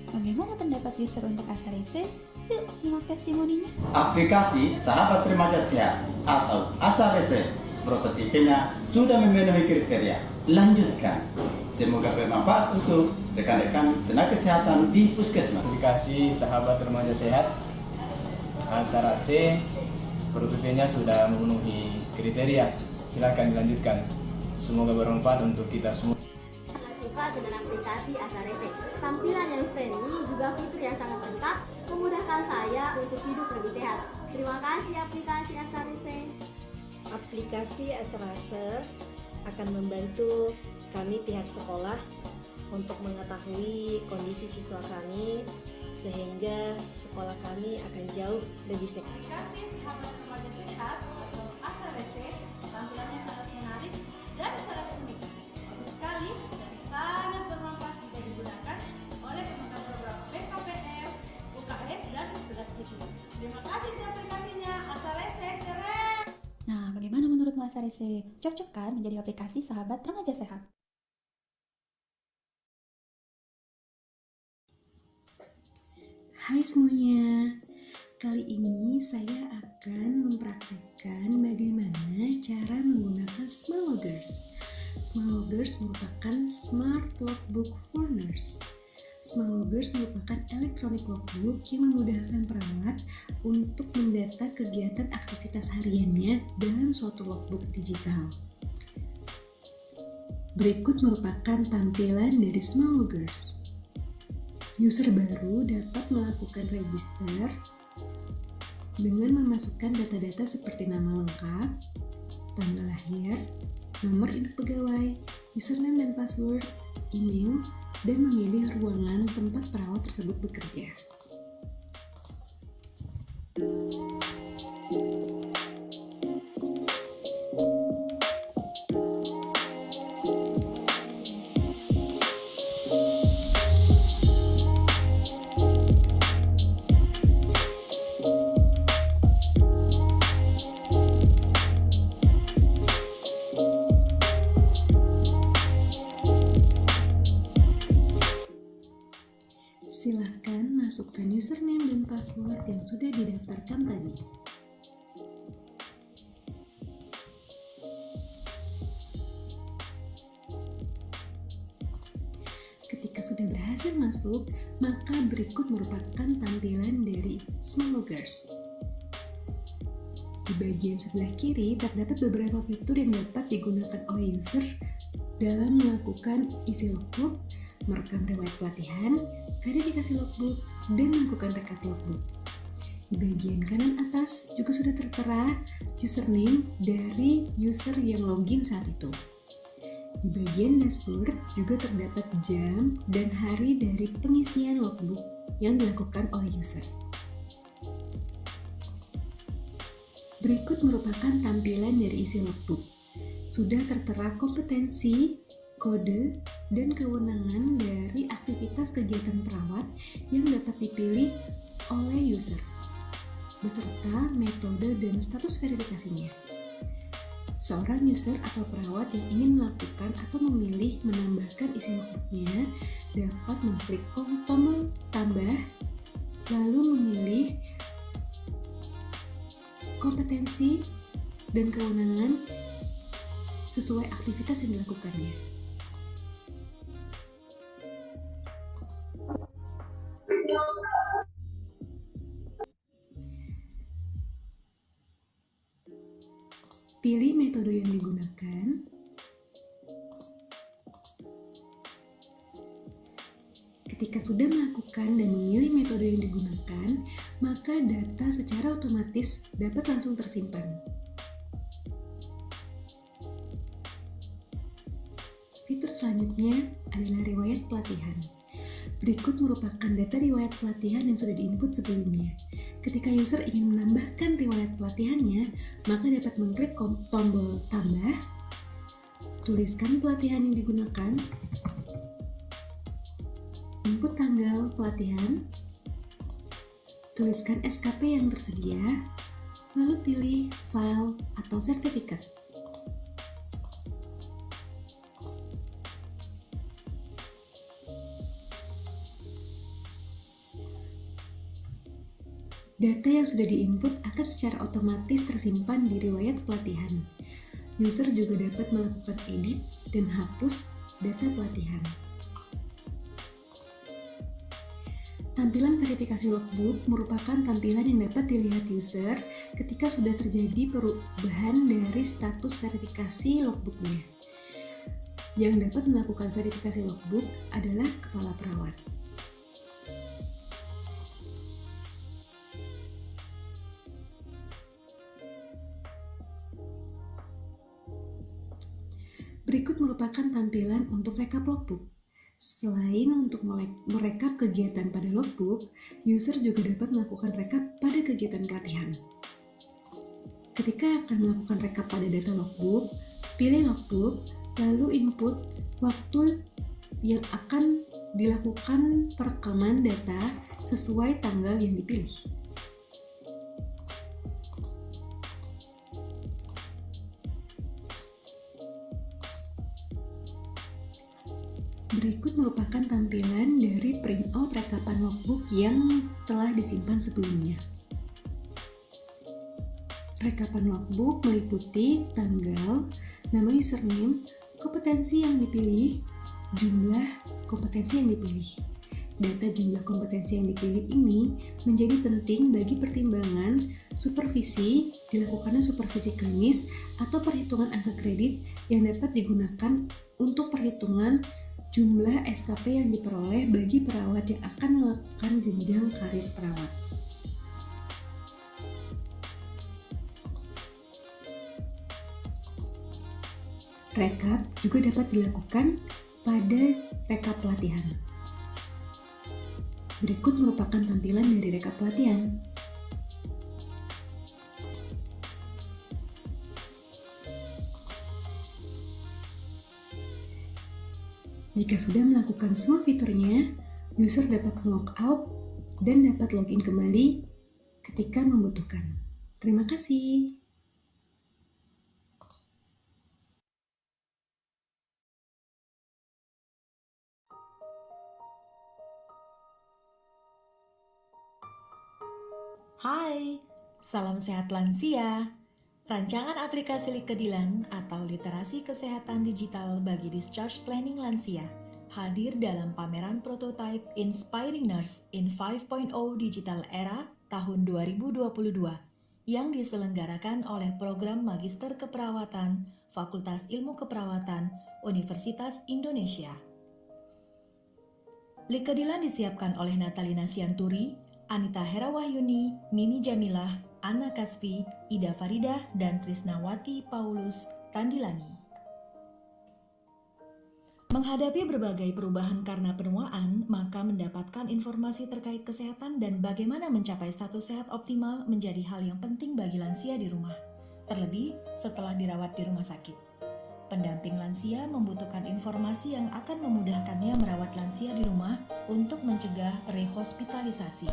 Bagaimana pendapat user untuk Asarise? Yuk, simak testimoninya. Aplikasi Sahabat Remaja Sehat atau Asarise, prototipenya sudah memenuhi kriteria. Lanjutkan. Semoga bermanfaat untuk rekan-rekan tenaga kesehatan di puskesmas. Aplikasi Sahabat Remaja Sehat Asarise, prototipenya sudah memenuhi kriteria. Silakan dilanjutkan. Semoga bermanfaat untuk kita semua. Sangat suka dengan aplikasi Asarise. Tampilan yang friendly, juga fitur yang sangat lengkap, memudahkan saya untuk hidup lebih sehat. Terima kasih aplikasi Asarise. Aplikasi Asarise akan membantu kami pihak sekolah untuk mengetahui kondisi siswa kami sehingga sekolah kami akan jauh lebih sehat. Aplikasi Sahabat Remaja Sehat atau Asarise tampilannya sangat menarik dan sangat unik. Bagus sekali dan sangat bermanfaat jika digunakan oleh pemegang program PKPR, UKS, dan petugas siswa. Terima kasih untuk aplikasinya Asarise, keren! Nah, bagaimana menurutmu Asarise? Cocok kan menjadi aplikasi Sahabat Remaja Sehat? Hai semuanya, kali ini saya akan mempraktekkan bagaimana cara menggunakan Smaloggers. Smaloggers merupakan Smart Logbook for Nurse. Smaloggers merupakan elektronik logbook yang memudahkan perawat untuk mendata kegiatan aktivitas hariannya dalam suatu logbook digital. Berikut merupakan tampilan dari Smaloggers. User baru dapat melakukan register dengan memasukkan data-data seperti nama lengkap, tanggal lahir, nomor induk pegawai, username dan password, email, dan memilih ruangan tempat perawat tersebut bekerja. Silakan masukkan username dan password yang sudah didaftarkan tadi. Ketika sudah berhasil masuk, maka berikut merupakan tampilan dari Smiloggers. Di bagian sebelah kiri terdapat beberapa fitur yang dapat digunakan oleh user dalam melakukan isi logbook, merekam riwayat pelatihan, verifikasi logbook, dan melakukan rekap logbook. Di bagian kanan atas juga sudah tertera username dari user yang login saat itu. Di bagian dashboard juga terdapat jam dan hari dari pengisian logbook yang dilakukan oleh user. Berikut merupakan tampilan dari isi logbook. Sudah tertera kompetensi, kode, dan kewenangan dari aktivitas kegiatan perawat yang dapat dipilih oleh user, beserta metode dan status verifikasinya. Seorang user atau perawat yang ingin melakukan atau memilih menambahkan isi logbooknya dapat mengklik tombol tambah, lalu memilih kompetensi dan kewenangan sesuai aktivitas yang dilakukannya. Pilih metode yang digunakan. Ketika sudah melakukan dan memilih metode yang digunakan, maka data secara otomatis dapat langsung tersimpan. Fitur selanjutnya adalah riwayat pelatihan. Berikut merupakan data riwayat pelatihan yang sudah diinput sebelumnya. Ketika user ingin menambahkan riwayat pelatihannya, maka dapat mengklik tombol tambah, tuliskan pelatihan yang digunakan, input tanggal pelatihan, tuliskan SKP yang tersedia, lalu pilih file atau sertifikat. Data yang sudah diinput akan secara otomatis tersimpan di riwayat pelatihan. User juga dapat melakukan edit dan hapus data pelatihan. Tampilan verifikasi logbook merupakan tampilan yang dapat dilihat user ketika sudah terjadi perubahan dari status verifikasi logbooknya. Yang dapat melakukan verifikasi logbook adalah kepala perawat. Berikut merupakan tampilan untuk rekap logbook. Selain untuk merekap kegiatan pada logbook, user juga dapat melakukan rekap pada kegiatan pelatihan. Ketika akan melakukan rekap pada data logbook, pilih logbook, lalu input waktu yang akan dilakukan perekaman data sesuai tanggal yang dipilih. Berikut merupakan tampilan dari printout rekapan logbook yang telah disimpan sebelumnya. Rekapan logbook meliputi tanggal, nama username, kompetensi yang dipilih, jumlah kompetensi yang dipilih. Data jumlah kompetensi yang dipilih ini menjadi penting bagi pertimbangan supervisi, dilakukannya supervisi klinis atau perhitungan angka kredit yang dapat digunakan untuk perhitungan jumlah SKP yang diperoleh bagi perawat yang akan melakukan jenjang karir perawat. Rekap juga dapat dilakukan pada rekap pelatihan. Berikut merupakan tampilan dari rekap pelatihan. Jika sudah melakukan semua fiturnya, user dapat log out dan dapat login kembali ketika membutuhkan. Terima kasih. Hai, salam sehat lansia. Rancangan aplikasi Likedilan atau Literasi Kesehatan Digital bagi Discharge Planning Lansia hadir dalam pameran prototype Inspiring Nurse in 5.0 Digital Era tahun 2022 yang diselenggarakan oleh Program Magister Keperawatan Fakultas Ilmu Keperawatan Universitas Indonesia. Likedilan disiapkan oleh Natalina Sianturi, Anita Herawahyuni, Mimi Jamilah, Anna Kasfi, Ida Faridah, dan Trisnawati Paulus Tandilani. Menghadapi berbagai perubahan karena penuaan, maka mendapatkan informasi terkait kesehatan dan bagaimana mencapai status sehat optimal menjadi hal yang penting bagi lansia di rumah, terlebih setelah dirawat di rumah sakit. Pendamping lansia membutuhkan informasi yang akan memudahkannya merawat lansia di rumah untuk mencegah rehospitalisasi.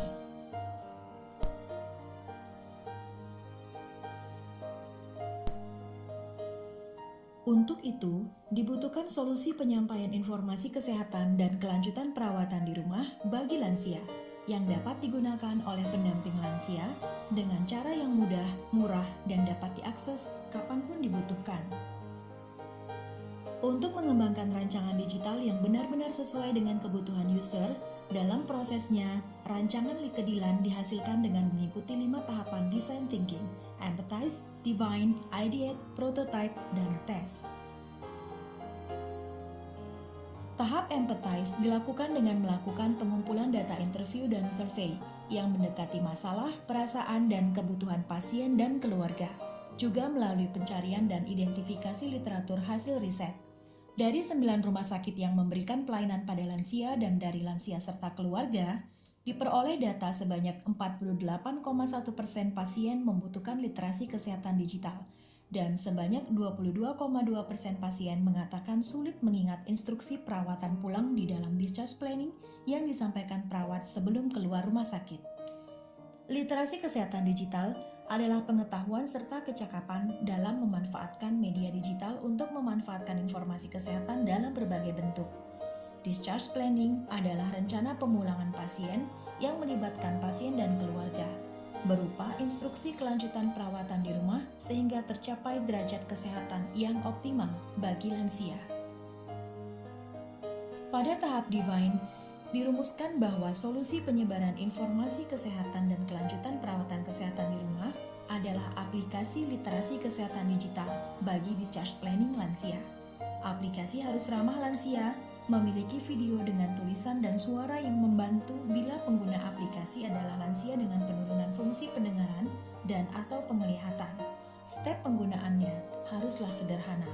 Untuk itu, dibutuhkan solusi penyampaian informasi kesehatan dan kelanjutan perawatan di rumah bagi lansia yang dapat digunakan oleh pendamping lansia dengan cara yang mudah, murah, dan dapat diakses kapanpun dibutuhkan. Untuk mengembangkan rancangan digital yang benar-benar sesuai dengan kebutuhan user, dalam prosesnya, rancangan Likedilan dihasilkan dengan mengikuti 5 tahapan design thinking, empathize, divine, ideate, prototype, dan test. Tahap empathize dilakukan dengan melakukan pengumpulan data interview dan survei yang mendekati masalah, perasaan, dan kebutuhan pasien dan keluarga, juga melalui pencarian dan identifikasi literatur hasil riset. Dari 9 rumah sakit yang memberikan pelayanan pada lansia dan dari lansia serta keluarga, diperoleh data sebanyak 48,1% pasien membutuhkan literasi kesehatan digital, dan sebanyak 22,2% pasien mengatakan sulit mengingat instruksi perawatan pulang di dalam discharge planning yang disampaikan perawat sebelum keluar rumah sakit. Literasi kesehatan digital adalah pengetahuan serta kecakapan dalam memanfaatkan media digital untuk memanfaatkan informasi kesehatan dalam berbagai bentuk. Discharge planning adalah rencana pemulangan pasien yang melibatkan pasien dan keluarga, berupa instruksi kelanjutan perawatan di rumah sehingga tercapai derajat kesehatan yang optimal bagi lansia. Pada tahap divine, dirumuskan bahwa solusi penyebaran informasi kesehatan dan kelanjutan perawatan kesehatan di rumah adalah aplikasi literasi kesehatan digital bagi discharge planning lansia. Aplikasi harus ramah lansia, memiliki video dengan tulisan dan suara yang membantu bila pengguna aplikasi adalah lansia dengan penurunan fungsi pendengaran dan atau penglihatan. Step penggunaannya haruslah sederhana.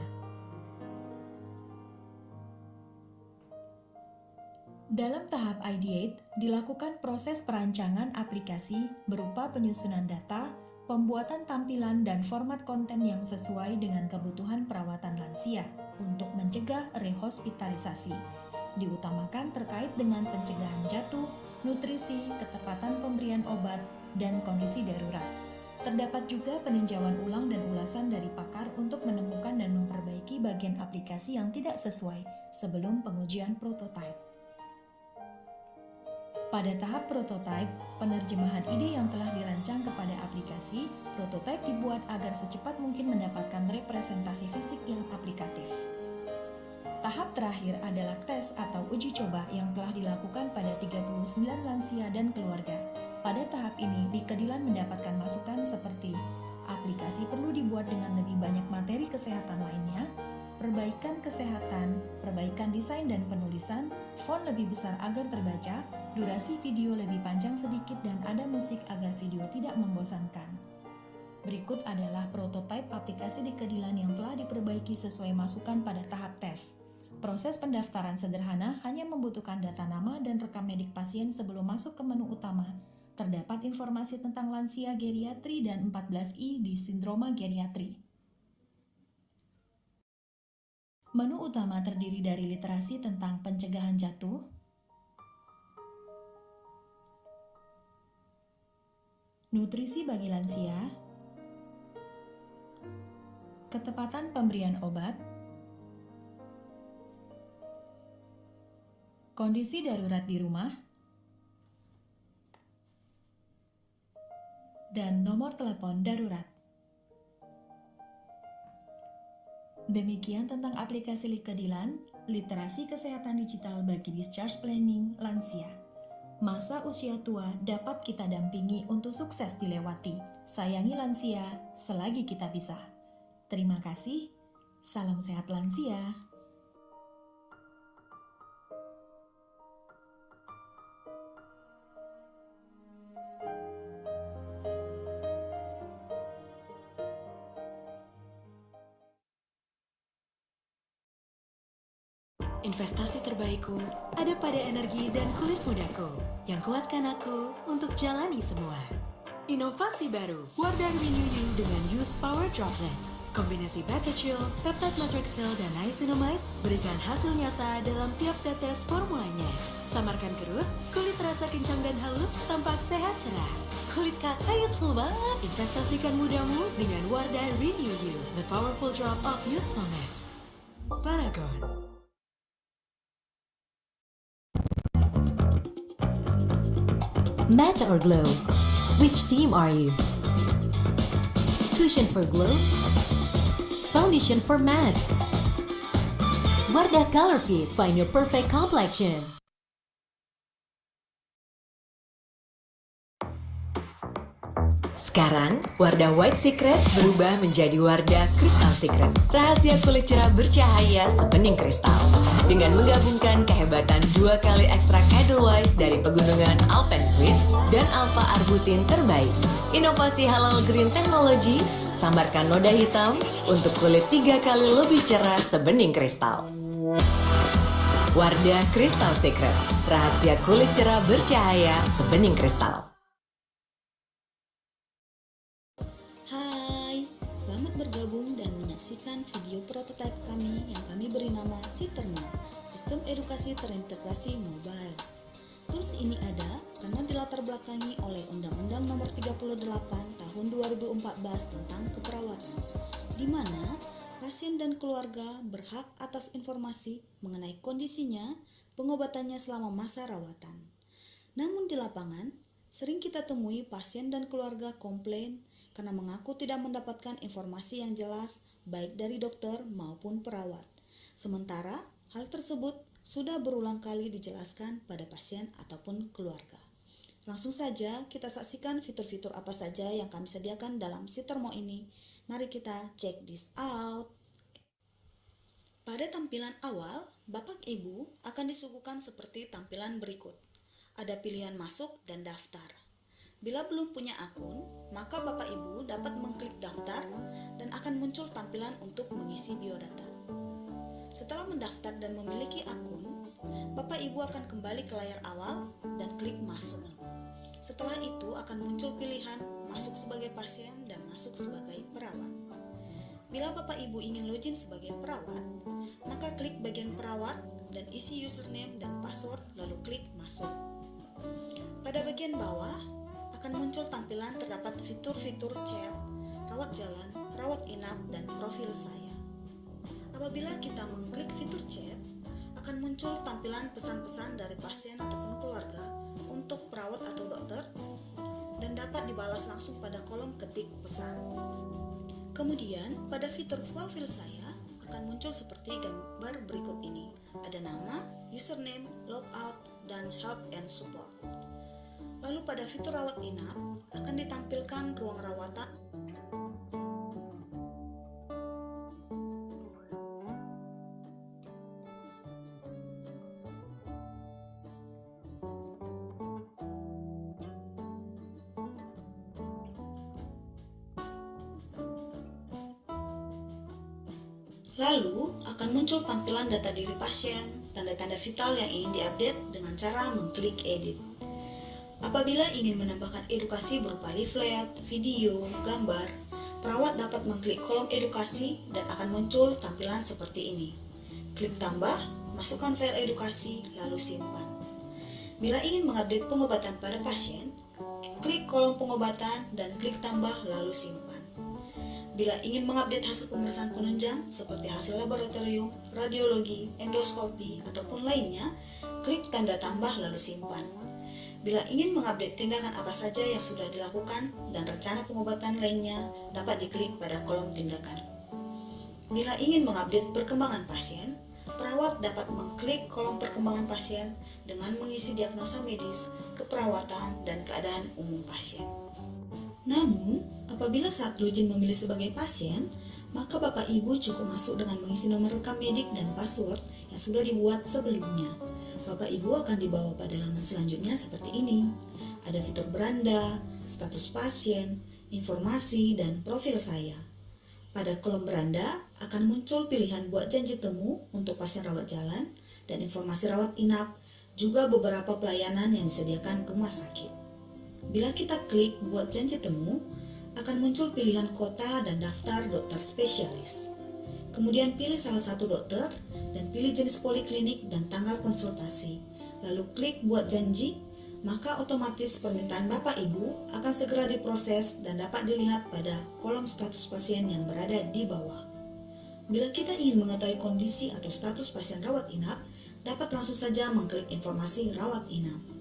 Dalam tahap ideate, dilakukan proses perancangan aplikasi berupa penyusunan data, pembuatan tampilan dan format konten yang sesuai dengan kebutuhan perawatan lansia untuk mencegah rehospitalisasi. Diutamakan terkait dengan pencegahan jatuh, nutrisi, ketepatan pemberian obat, dan kondisi darurat. Terdapat juga peninjauan ulang dan ulasan dari pakar untuk menemukan dan memperbaiki bagian aplikasi yang tidak sesuai sebelum pengujian prototipe. Pada tahap prototipe, penerjemahan ide yang telah dirancang kepada aplikasi, prototipe dibuat agar secepat mungkin mendapatkan representasi fisik yang aplikatif. Tahap terakhir adalah tes atau uji coba yang telah dilakukan pada 39 lansia dan keluarga. Pada tahap ini, Likedilan mendapatkan masukan seperti aplikasi perlu dibuat dengan lebih banyak materi kesehatan lainnya, perbaikan kesehatan, perbaikan desain dan penulisan, font lebih besar agar terbaca, durasi video lebih panjang sedikit dan ada musik agar video tidak membosankan. Berikut adalah prototipe aplikasi di Kedilan yang telah diperbaiki sesuai masukan pada tahap tes. Proses pendaftaran sederhana hanya membutuhkan data nama dan rekam medik pasien sebelum masuk ke menu utama. Terdapat informasi tentang lansia geriatri dan 14I di sindroma geriatri. Menu utama terdiri dari literasi tentang pencegahan jatuh, nutrisi bagi lansia, ketepatan pemberian obat, kondisi darurat di rumah, dan nomor telepon darurat. Demikian tentang aplikasi Likedilan, literasi kesehatan digital bagi discharge planning lansia. Masa usia tua dapat kita dampingi untuk sukses dilewati. Sayangi lansia selagi kita bisa. Terima kasih. Salam sehat lansia. Investasi terbaikku ada pada energi dan kulit mudaku yang kuatkan aku untuk jalani semua. Inovasi baru Wardah Renew You dengan Youth Power Droplets. Kombinasi Bacachil, Peptide Matrixyl, dan Niacinamide berikan hasil nyata dalam tiap tetes formulanya. Samarkan kerut, kulit terasa kencang dan halus, tampak sehat cerah. Kulit kakak youthful banget. Investasikan mudamu dengan Wardah Renew You, the powerful drop of youthfulness. Paragon. Match or glow? Which team are you? Cushion for glow? Foundation for matte? Wardah Color Fit, find your perfect complexion. Sekarang, Wardah White Secret berubah menjadi Wardah Crystal Secret. Rahasia kulit cerah bercahaya sebening kristal. Dengan menggabungkan kehebatan 2 kali ekstrak Edelweiss dari pegunungan Alpen Swiss dan alpha arbutin terbaik. Inovasi halal green technology, sambarkan noda hitam untuk kulit 3 kali lebih cerah sebening kristal. Wardah Crystal Secret, rahasia kulit cerah bercahaya sebening kristal. Hai, selamat bergabung dan menyaksikan video prototipe kami yang kami beri nama Sitermo, Sistem Edukasi Terintegrasi Mobile. Tools ini ada karena dilatar belakangi oleh Undang-Undang Nomor 38 Tahun 2014 tentang Keperawatan, di mana pasien dan keluarga berhak atas informasi mengenai kondisinya, pengobatannya selama masa rawatan. Namun di lapangan, sering kita temui pasien dan keluarga komplain karena mengaku tidak mendapatkan informasi yang jelas baik dari dokter maupun perawat. Sementara hal tersebut sudah berulang kali dijelaskan pada pasien ataupun keluarga. Langsung saja kita saksikan fitur-fitur apa saja yang kami sediakan dalam Sitermo ini. Mari kita check this out. Pada tampilan awal, Bapak Ibu akan disuguhkan seperti tampilan berikut. Ada pilihan masuk dan daftar. Bila belum punya akun, maka Bapak Ibu dapat mengklik daftar dan akan muncul tampilan untuk mengisi biodata. Setelah mendaftar dan memiliki akun, Bapak Ibu akan kembali ke layar awal dan klik masuk. Setelah itu akan muncul pilihan masuk sebagai pasien dan masuk sebagai perawat. Bila Bapak Ibu ingin login sebagai perawat, maka klik bagian perawat dan isi username dan password lalu klik masuk. Pada bagian bawah, akan muncul tampilan terdapat fitur-fitur chat, rawat jalan, rawat inap, dan profil saya. Apabila kita mengklik fitur chat, akan muncul tampilan pesan-pesan dari pasien ataupun keluarga untuk perawat atau dokter dan dapat dibalas langsung pada kolom ketik pesan. Kemudian, pada fitur profil saya akan muncul seperti gambar berikut ini. Ada nama, username, logout, dan help and support. Lalu pada fitur rawat inap akan ditampilkan ruang rawatan Lalu akan muncul tampilan data diri pasien, tanda-tanda vital yang ingin diupdate dengan cara mengklik edit. Apabila ingin menambahkan edukasi berupa leaflet, video, gambar, perawat dapat mengklik kolom edukasi dan akan muncul tampilan seperti ini. Klik tambah, masukkan file edukasi, lalu simpan. Bila ingin mengupdate pengobatan pada pasien, klik kolom pengobatan dan klik tambah lalu simpan. Bila ingin mengupdate hasil pemeriksaan penunjang seperti hasil laboratorium, radiologi, endoskopi, ataupun lainnya, klik tanda tambah lalu simpan. Bila ingin mengupdate tindakan apa saja yang sudah dilakukan dan rencana pengobatan lainnya, dapat diklik pada kolom tindakan. Bila ingin mengupdate perkembangan pasien, perawat dapat mengklik kolom perkembangan pasien dengan mengisi diagnosa medis, keperawatan, dan keadaan umum pasien. Namun, apabila saat login memilih sebagai pasien, maka Bapak Ibu cukup masuk dengan mengisi nomor rekam medik dan password yang sudah dibuat sebelumnya. Bapak Ibu akan dibawa pada laman selanjutnya seperti ini. Ada fitur beranda, status pasien, informasi, dan profil saya. Pada kolom beranda akan muncul pilihan buat janji temu untuk pasien rawat jalan dan informasi rawat inap, juga beberapa pelayanan yang disediakan rumah sakit. Bila kita klik buat janji temu, akan muncul pilihan kota dan daftar dokter spesialis. Kemudian pilih salah satu dokter dan pilih jenis poliklinik dan tanggal konsultasi. Lalu klik buat janji, maka otomatis permintaan Bapak Ibu akan segera diproses dan dapat dilihat pada kolom status pasien yang berada di bawah. Bila kita ingin mengetahui kondisi atau status pasien rawat inap, dapat langsung saja mengklik informasi rawat inap.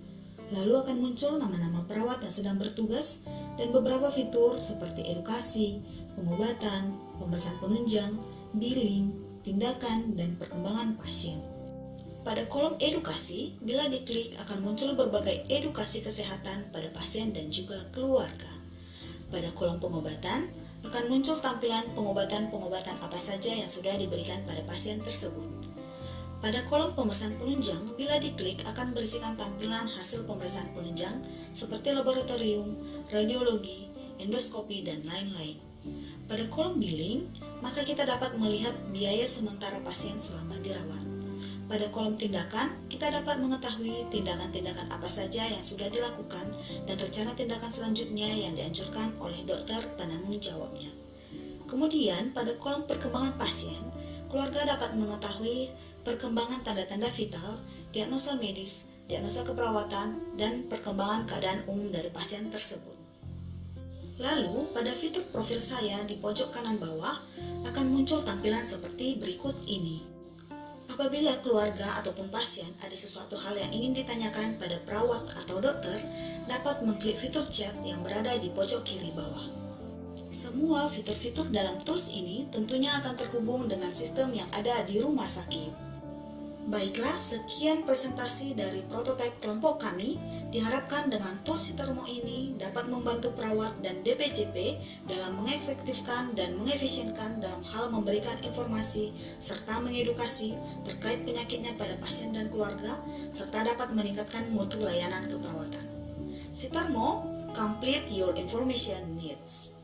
Lalu akan muncul nama-nama perawat yang sedang bertugas dan beberapa fitur seperti edukasi, pengobatan, pemeriksaan penunjang, billing, tindakan, dan perkembangan pasien. Pada kolom edukasi, bila diklik akan muncul berbagai edukasi kesehatan pada pasien dan juga keluarga. Pada kolom pengobatan, akan muncul tampilan pengobatan-pengobatan apa saja yang sudah diberikan pada pasien tersebut. Pada kolom pemeriksaan penunjang, bila diklik akan berisikan tampilan hasil pemeriksaan penunjang seperti laboratorium, radiologi, endoskopi, dan lain-lain. Pada kolom billing, maka kita dapat melihat biaya sementara pasien selama dirawat. Pada kolom tindakan, kita dapat mengetahui tindakan-tindakan apa saja yang sudah dilakukan dan rencana tindakan selanjutnya yang dianjurkan oleh dokter penanggung jawabnya. Kemudian, pada kolom perkembangan pasien, keluarga dapat mengetahui perkembangan tanda-tanda vital, diagnosa medis, diagnosa keperawatan, dan perkembangan keadaan umum dari pasien tersebut. Lalu, pada fitur profil saya di pojok kanan bawah akan muncul tampilan seperti berikut ini. Apabila keluarga ataupun pasien ada sesuatu hal yang ingin ditanyakan pada perawat atau dokter, dapat mengklik fitur chat yang berada di pojok kiri bawah. Semua fitur-fitur dalam tools ini tentunya akan terhubung dengan sistem yang ada di rumah sakit. Baiklah, sekian presentasi dari prototipe kelompok kami. Diharapkan dengan tools Sitermo ini dapat membantu perawat dan DPJP dalam mengefektifkan dan mengefisienkan dalam hal memberikan informasi serta mengedukasi terkait penyakitnya pada pasien dan keluarga, serta dapat meningkatkan mutu layanan keperawatan. Sitermo, complete your information needs.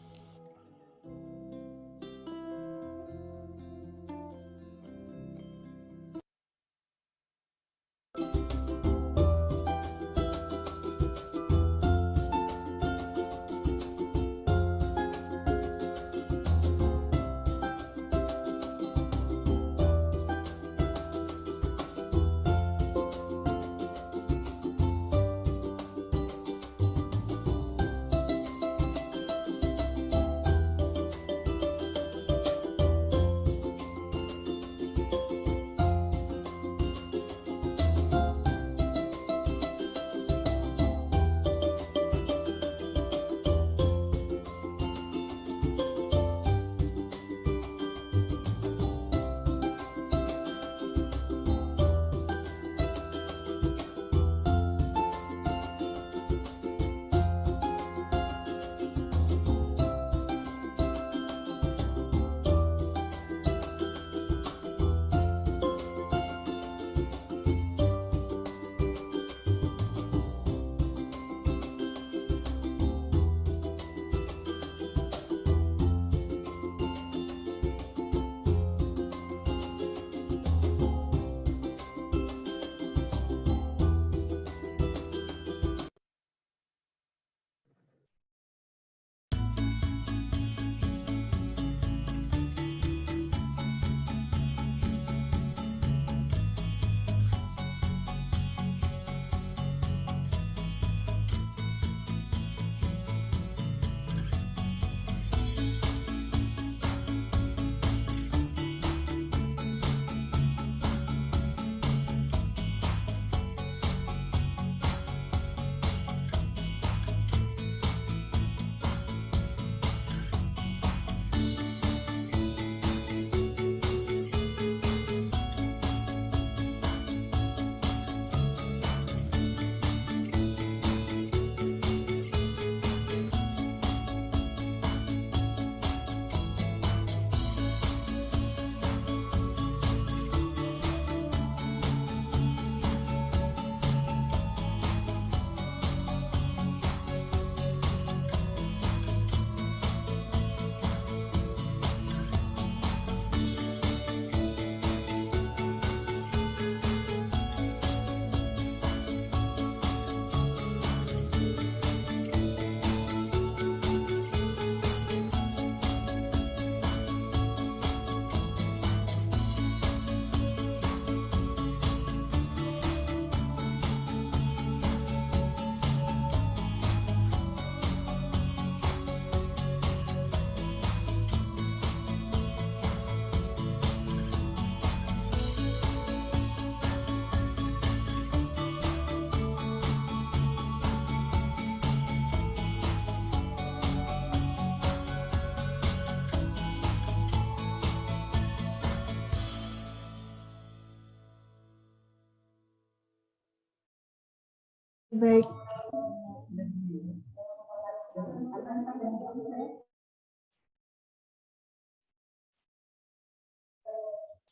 Baik.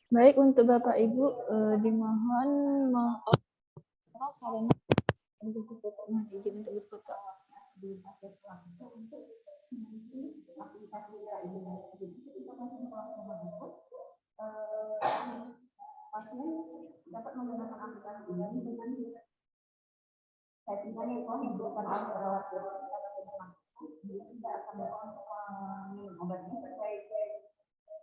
Baik, untuk Bapak Ibu dimohon karena izin untuk berfoto. Pasien dapat menggunakan aplikasi ini dengan settingan yang telah diberikan oleh perawat dia tidak akan minum obatnya sesuai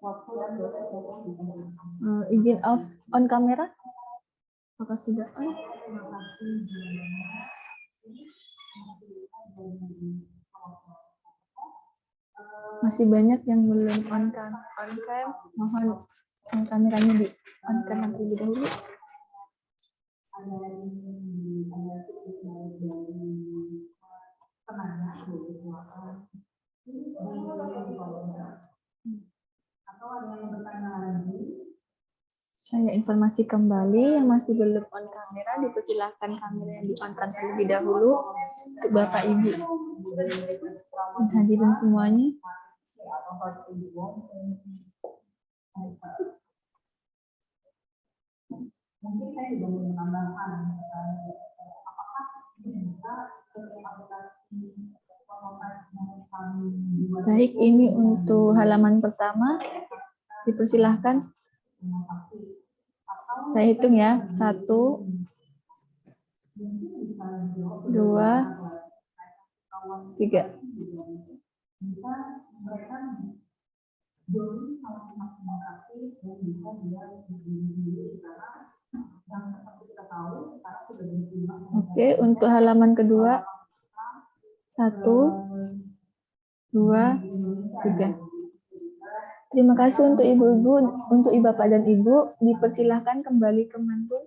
waktu dan dosis yang diberikan. Izin off on kamera? Apakah sudah on? Masih banyak yang belum on cam. Mohon kameranya di on cam terlebih dahulu. Saya informasi kembali yang masih belum on kamera, dipersilahkan kamera yang di on kan terlebih dahulu untuk Bapak Ibu dan hadirin semuanya. Mungkin saya juga mau menambahkan apakah bisa baik, ini untuk halaman pertama dipersilahkan. Saya hitung ya, 1, 2, 3. Oke, untuk halaman kedua 1, 2, 3. Terima kasih untuk ibu-ibu, untuk bapak dan ibu, dipersilahkan kembali ke Mentum.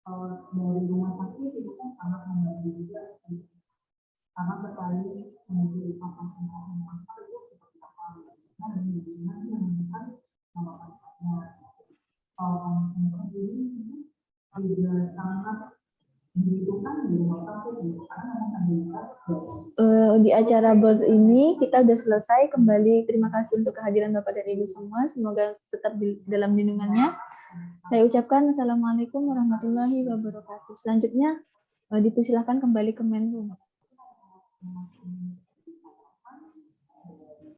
Dari rumah sakit itu kan sangat membantu juga, karena sekali menjadi papasan itu seperti apa, nah ini menunjukkan nama pasarnya. Kalau ini juga sangat dibutuhkan di rumah sakit, karena di acara BORS ini kita sudah selesai. Kembali terima kasih untuk kehadiran Bapak dan Ibu semua, semoga tetap dalam lindungannya. Saya ucapkan Assalamualaikum warahmatullahi wabarakatuh. Selanjutnya dipersilakan kembali ke Menlu.